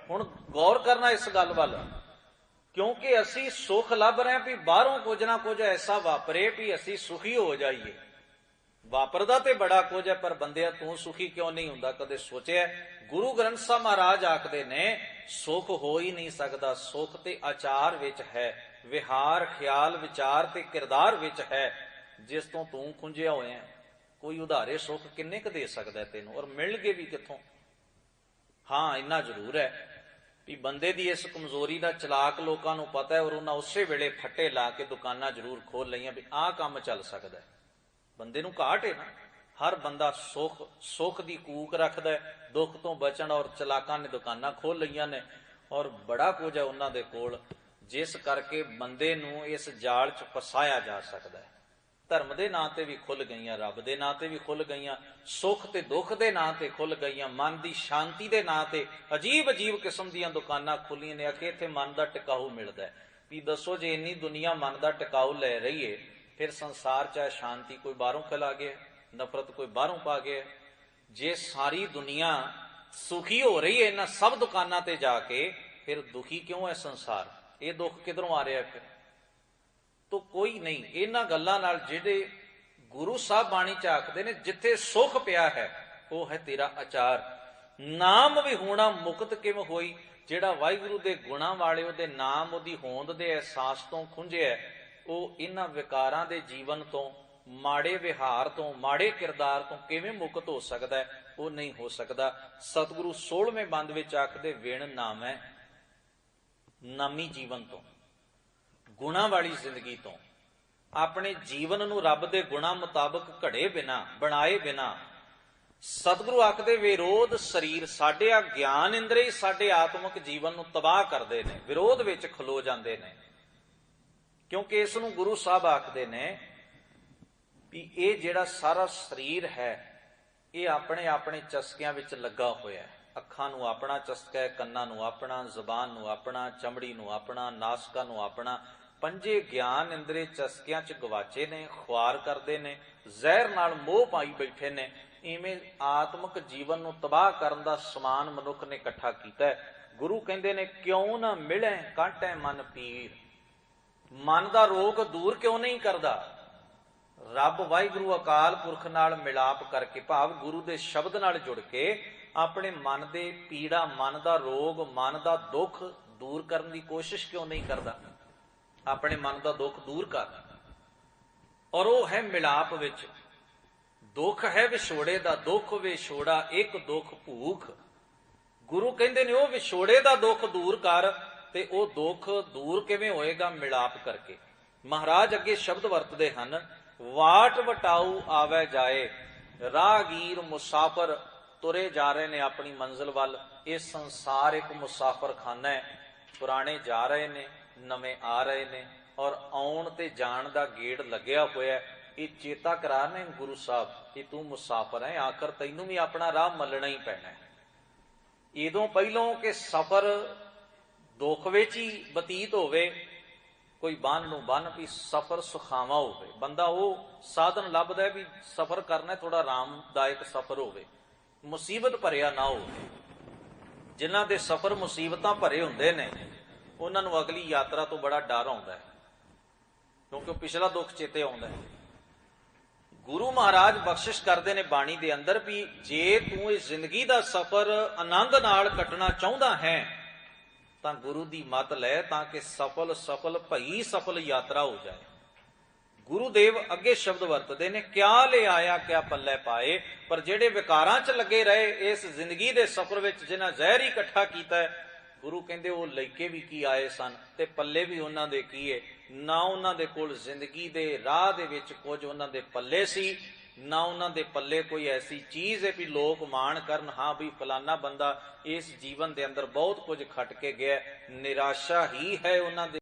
ਹੁਣ ਗੌਰ ਕਰਨਾ ਇਸ ਗੱਲ ਵੱਲ, ਕਿਉਂਕਿ ਅਸੀਂ ਸੁਖ ਲੱਭ ਰਹੇ ਵੀ ਬਾਹਰੋਂ ਕੁਝ ਨਾ ਕੁਝ ਐਸਾ ਵਾਪਰੇ ਵੀ ਅਸੀਂ ਸੁਖੀ ਹੋ ਜਾਈਏ। ਵਾਪਰਦਾ ਤੇ ਬੜਾ ਕੁਝ ਹੈ, ਪਰ ਬੰਦਿਆ ਤੂੰ ਸੁਖੀ ਕਿਉਂ ਨਹੀਂ ਹੁੰਦਾ? ਕਦੇ ਸੋਚਿਆ? ਗੁਰੂ ਗ੍ਰੰਥ ਸਾਹਿਬ ਮਹਾਰਾਜ ਆਖਦੇ ਨੇ ਸੁਖ ਹੋ ਹੀ ਨਹੀਂ ਸਕਦਾ। ਸੁਖ ਤੇ ਆਚਾਰ ਵਿੱਚ ਹੈ, ਵਿਹਾਰ, ਖਿਆਲ, ਵਿਚਾਰ ਤੇ ਕਿਰਦਾਰ ਵਿੱਚ ਹੈ, ਜਿਸ ਤੋਂ ਤੂੰ ਖੁੰਝਿਆ ਹੋਇਆ। ਕੋਈ ਉਧਾਰੇ ਸੁਖ ਕਿੰਨੇ ਕੁ ਦੇ ਸਕਦਾ ਤੈਨੂੰ, ਔਰ ਮਿਲਣਗੇ ਵੀ ਕਿੱਥੋਂ? ਹਾਂ ਇੰਨਾ ਜ਼ਰੂਰ ਹੈ ਵੀ ਬੰਦੇ ਦੀ ਇਸ ਕਮਜ਼ੋਰੀ ਦਾ ਚਲਾਕ ਲੋਕਾਂ ਨੂੰ ਪਤਾ ਹੈ, ਔਰ ਉਹਨਾਂ ਉਸੇ ਵੇਲੇ ਫੱਟੇ ਲਾ ਕੇ ਦੁਕਾਨਾਂ ਜ਼ਰੂਰ ਖੋਲ ਲਈਆਂ ਵੀ ਆਹ ਕੰਮ ਚੱਲ ਸਕਦਾ। ਬੰਦੇ ਨੂੰ ਘਾਟ ਹੈ ਨਾ, ਹਰ ਬੰਦਾ ਸੁੱਖ ਦੀ ਕੂਕ ਰੱਖਦਾ ਹੈ, ਦੁੱਖ ਤੋਂ ਬਚਣ, ਔਰ ਚਲਾਕਾਂ ਨੇ ਦੁਕਾਨਾਂ ਖੋਲ ਲਈਆਂ ਨੇ, ਔਰ ਬੜਾ ਕੁਝ ਹੈ ਉਹਨਾਂ ਦੇ ਕੋਲ, ਜਿਸ ਕਰਕੇ ਬੰਦੇ ਨੂੰ ਇਸ ਜਾਲ 'ਚ ਫਸਾਇਆ ਜਾ ਸਕਦਾ ਹੈ। ਧਰਮ ਦੇ ਨਾਂ ਤੇ ਵੀ ਖੁੱਲ ਗਈਆਂ, ਰੱਬ ਦੇ ਨਾਂ ਤੇ ਵੀ ਖੁੱਲ ਗਈਆਂ, ਸੁੱਖ ਤੇ ਦੁੱਖ ਦੇ ਨਾਂ ਤੇ ਖੁੱਲ ਗਈਆਂ, ਮਨ ਦੀ ਸ਼ਾਂਤੀ ਦੇ ਨਾਂ ਤੇ ਅਜੀਬ ਅਜੀਬ ਕਿਸਮ ਦੀਆਂ ਦੁਕਾਨਾਂ ਖੁੱਲੀਆਂ ਨੇ। ਆਖੇ ਇੱਥੇ ਮਨ ਦਾ ਟਿਕਾਊ ਮਿਲਦਾ ਹੈ। ਵੀ ਦੱਸੋ, ਜੇ ਇੰਨੀ ਦੁਨੀਆ ਮਨ ਦਾ ਟਿਕਾਊ ਲੈ ਰਹੀ ਹੈ, ਫਿਰ ਸੰਸਾਰ 'ਚ ਸ਼ਾਂਤੀ ਕੋਈ ਬਾਹਰੋਂ ਫੈਲਾ ਗਿਆ, ਨਫ਼ਰਤ ਕੋਈ ਬਾਹਰੋਂ ਪਾ ਗਿਆ? ਜੇ ਸਾਰੀ ਦੁਨੀਆ ਸੁਖੀ ਹੋ ਰਹੀ ਹੈ ਇਹਨਾਂ ਸਭ ਦੁਕਾਨਾਂ ਤੇ ਜਾ ਕੇ, ਫਿਰ ਦੁਖੀ ਕਿਉਂ ਹੈ ਸੰਸਾਰ? ਇਹ ਦੁੱਖ ਕਿਧਰੋਂ ਆ ਰਿਹਾ? ਫਿਰ ਤੋ ਕੋਈ ਨਹੀਂ। ਇਹਨਾਂ ਗੱਲਾਂ ਨਾਲ ਜਿਹੜੇ ਗੁਰੂ ਸਾਹਿਬ ਬਾਣੀ ਚ ਆਖਦੇ ਨੇ, ਜਿੱਥੇ ਸੁਖ ਪਿਆ ਹੈ ਉਹ ਹੈ ਤੇਰਾ ਆਚਾਰ, ਨਾਮ ਵੀ ਹੋਣਾ ਮੁਕਤ ਕਿਵੇਂ ਹੋਈ। ਜਿਹੜਾ ਵਾਹਿਗੁਰੂ ਦੇ ਗੁਣਾਂ ਵਾਲੇ, ਉਹਦੇ ਨਾਮ, ਉਹਦੀ ਹੋਂਦ ਦੇ ਅਹਿਸਾਸ ਤੋਂ ਖੁੰਝਿਆ, ਉਹ ਇਹਨਾਂ ਵਿਕਾਰਾਂ ਦੇ ਜੀਵਨ ਤੋਂ, ਮਾੜੇ ਵਿਹਾਰ ਤੋਂ, ਮਾੜੇ ਕਿਰਦਾਰ ਤੋਂ ਕਿਵੇਂ ਮੁਕਤ ਹੋ ਸਕਦਾ ਹੈ? ਉਹ ਨਹੀਂ ਹੋ ਸਕਦਾ। ਸਤਿਗੁਰੂ 16ਵੇਂ ਬੰਦ ਵਿੱਚ ਆਖਦੇ, ਵਿਣ ਨਾਮ ਹੈ, ਨਾਮੀ ਜੀਵਨ ਤੋਂ, ਗੁਣਾਂ ਵਾਲੀ ਜ਼ਿੰਦਗੀ ਤੋਂ, ਆਪਣੇ ਜੀਵਨ ਨੂੰ ਰੱਬ ਦੇ ਗੁਣਾਂ ਮੁਤਾਬਕ ਘੜੇ ਬਿਨਾ, ਬਣਾਏ ਬਿਨਾ। ਸਤਿਗੁਰੂ ਆਖਦੇ, ਵਿਰੋਧ ਸਰੀਰ, ਸਾਡੇ ਆ ਗਿਆਨ ਇੰਦਰੀ ਸਾਡੇ ਆਤਮਿਕ ਜੀਵਨ ਨੂੰ ਤਬਾਹ ਕਰਦੇ ਨੇ, ਵਿਰੋਧ ਵਿੱਚ ਖਲੋ ਜਾਂਦੇ ਨੇ। ਕਿਉਂਕਿ ਇਸ ਨੂੰ ਗੁਰੂ ਸਾਹਿਬ ਆਖਦੇ ਨੇ ਵੀ ਇਹ ਜਿਹੜਾ ਸਾਰਾ ਸਰੀਰ ਹੈ, ਇਹ ਆਪਣੇ ਆਪਣੇ ਚਸਕਿਆਂ ਵਿੱਚ ਲੱਗਾ ਹੋਇਆ ਹੈ। ਅੱਖਾਂ ਨੂੰ ਆਪਣਾ ਚਸਕਾ ਹੈ, ਕੰਨਾਂ ਨੂੰ ਆਪਣਾ, ਜ਼ਬਾਨ ਨੂੰ ਆਪਣਾ, ਚਮੜੀ ਨੂੰ ਆਪਣਾ, ਨਾਸਕਾਂ ਨੂੰ ਆਪਣਾ। ਪੰਜੇ ਗਿਆਨ ਇੰਦਰੀ ਚਸਕਿਆਂ 'ਚ ਗਵਾਚੇ ਨੇ, ਖੁਆਰ ਕਰਦੇ ਨੇ, ਜ਼ਹਿਰ ਨਾਲ ਮੋਹ ਪਾਈ ਬੈਠੇ ਨੇ। ਇਵੇਂ ਆਤਮਿਕ ਜੀਵਨ ਨੂੰ ਤਬਾਹ ਕਰਨ ਦਾ ਸਮਾਨ ਮਨੁੱਖ ਨੇ ਇਕੱਠਾ ਕੀਤਾ ਹੈ। ਗੁਰੂ ਕਹਿੰਦੇ ਨੇ, ਕਿਉਂ ਨਾ ਮਿਲੇ ਕਾਟੈ ਮਨ ਪੀਰ। ਮਨ ਦਾ ਰੋਗ ਦੂਰ ਕਿਉਂ ਨਹੀਂ ਕਰਦਾ? ਰੱਬ ਵਾਹਿਗੁਰੂ ਅਕਾਲ ਪੁਰਖ ਨਾਲ ਮਿਲਾਪ ਕਰਕੇ, ਭਾਵ ਗੁਰੂ ਦੇ ਸ਼ਬਦ ਨਾਲ ਜੁੜ ਕੇ, ਆਪਣੇ ਮਨ ਦੇ ਪੀੜਾ, ਮਨ ਦਾ ਰੋਗ, ਮਨ ਦਾ ਦੁੱਖ ਦੂਰ ਕਰਨ ਦੀ ਕੋਸ਼ਿਸ਼ ਕਿਉਂ ਨਹੀਂ ਕਰਦਾ? ਆਪਣੇ ਮਨ ਦਾ ਦੁੱਖ ਦੂਰ ਕਰ। ਔਰ ਉਹ ਹੈ ਮਿਲਾਪ ਵਿੱਚ। ਦੁੱਖ ਹੈ ਵਿਛੋੜੇ ਦਾ, ਦੁੱਖ ਵਿਛੋੜਾ ਇੱਕ ਦੁੱਖ ਭੂਖ। ਗੁਰੂ ਕਹਿੰਦੇ ਨੇ, ਉਹ ਵਿਛੋੜੇ ਦਾ ਦੁੱਖ ਦੂਰ ਕਰ। ਤੇ ਉਹ ਦੁੱਖ ਦੂਰ ਕਿਵੇਂ ਹੋਏਗਾ? ਮਿਲਾਪ ਕਰਕੇ। ਮਹਾਰਾਜ ਅੱਗੇ ਸ਼ਬਦ ਵਰਤਦੇ ਹਨ, ਵਾਟ ਵਟਾਊ ਆਵੇ ਜਾਏ, ਰਾਹਗੀਰ ਮੁਸਾਫਰ ਤੁਰੇ ਜਾ ਰਹੇ ਨੇ ਆਪਣੀ ਮੰਜ਼ਿਲ ਵੱਲ। ਇਹ ਸੰਸਾਰ ਇੱਕ ਮੁਸਾਫਰ ਖਾਨਾ ਹੈ। ਪੁਰਾਣੇ ਜਾ ਰਹੇ ਨੇ, ਨਵੇਂ ਆ ਰਹੇ ਨੇ, ਔਰ ਆਉਣ ਤੇ ਜਾਣ ਦਾ ਗੇੜ ਲੱਗਿਆ ਹੋਇਆ। ਇਹ ਚੇਤਾ ਕਰਾ ਰਹੇ ਗੁਰੂ ਸਾਹਿਬ ਕਿ ਤੂੰ ਮੁਸਾਫਰ ਹੈ, ਆਖਰ ਤੈਨੂੰ ਵੀ ਆਪਣਾ ਰਾਹ ਮੱਲਣਾ ਹੀ ਪੈਣਾ ਹੈ। ਇਦੋਂ ਪਹਿਲੋਂ ਕਿ ਸਫ਼ਰ ਦੁੱਖ ਵਿੱਚ ਹੀ ਬਤੀਤ ਹੋਵੇ, ਕੋਈ ਬੰਨ ਨੂੰ ਬੰਨ ਵੀ ਸਫ਼ਰ ਸੁਖਾਵਾਂ ਹੋਵੇ। ਬੰਦਾ ਉਹ ਸਾਧਨ ਲੱਭਦਾ ਵੀ ਸਫ਼ਰ ਕਰਨਾ ਥੋੜਾ ਆਰਾਮਦਾਇਕ ਸਫ਼ਰ ਹੋਵੇ, ਮੁਸੀਬਤ ਭਰਿਆ ਨਾ ਹੋਵੇ। ਜਿਨ੍ਹਾਂ ਦੇ ਸਫ਼ਰ ਮੁਸੀਬਤਾਂ ਭਰੇ ਹੁੰਦੇ ਨੇ, ਉਹਨਾਂ ਨੂੰ ਅਗਲੀ ਯਾਤਰਾ ਤੋਂ ਬੜਾ ਡਰ ਆਉਂਦਾ ਹੈ, ਕਿਉਂਕਿ ਉਹ ਪਿਛਲਾ ਦੁੱਖ ਚੇਤੇ ਆਉਂਦਾ ਹੈ। ਗੁਰੂ ਮਹਾਰਾਜ ਬਖਸ਼ਿਸ਼ ਕਰਦੇ ਨੇ ਬਾਣੀ ਦੇ ਅੰਦਰ ਵੀ ਜੇ ਤੂੰ ਇਸ ਜ਼ਿੰਦਗੀ ਦਾ ਸਫ਼ਰ ਆਨੰਦ ਨਾਲ ਕੱਟਣਾ ਚਾਹੁੰਦਾ ਹੈ ਤਾਂ ਗੁਰੂ ਦੀ ਮੱਤ ਲੈ, ਤਾਂ ਕਿ ਸਫਲ ਭਈ ਸਫਲ ਯਾਤਰਾ ਹੋ ਜਾਏ। ਗੁਰੂਦੇਵ ਅੱਗੇ ਸ਼ਬਦ ਵਰਤਦੇ ਨੇ, ਕਿਆ ਲੈ ਆਇਆ ਕਿਆ ਪੱਲੇ ਪਾਏ। ਪਰ ਜਿਹੜੇ ਵਿਕਾਰਾਂ 'ਚ ਲੱਗੇ ਰਹੇ ਇਸ ਜ਼ਿੰਦਗੀ ਦੇ ਸਫ਼ਰ ਵਿੱਚ, ਜਿਨ੍ਹਾਂ ਜ਼ਹਿਰ ਹੀ ਇਕੱਠਾ ਕੀਤਾ ਹੈ, ਗੁਰੂ ਕਹਿੰਦੇ ਉਹ ਲੈ ਕੇ ਵੀ ਕੀ ਆਏ ਸਨ ਤੇ ਪੱਲੇ ਵੀ ਉਹਨਾਂ ਦੇ ਕੀ ਹੈ? ਨਾ ਉਹਨਾਂ ਦੇ ਕੋਲ ਜ਼ਿੰਦਗੀ ਦੇ ਰਾਹ ਦੇ ਵਿੱਚ ਕੁਝ ਉਹਨਾਂ ਦੇ ਪੱਲੇ ਸੀ, ਨਾ ਉਹਨਾਂ ਦੇ ਪੱਲੇ ਕੋਈ ਐਸੀ ਚੀਜ਼ ਹੈ ਵੀ ਲੋਕ ਮਾਣ ਕਰਨ, ਹਾਂ ਵੀ ਫਲਾਨਾ ਬੰਦਾ ਇਸ ਜੀਵਨ ਦੇ ਅੰਦਰ ਬਹੁਤ ਕੁਝ ਖੱਟ ਕੇ ਗਿਆ। ਨਿਰਾਸ਼ਾ ਹੀ ਹੈ ਉਹਨਾਂ ਦੇ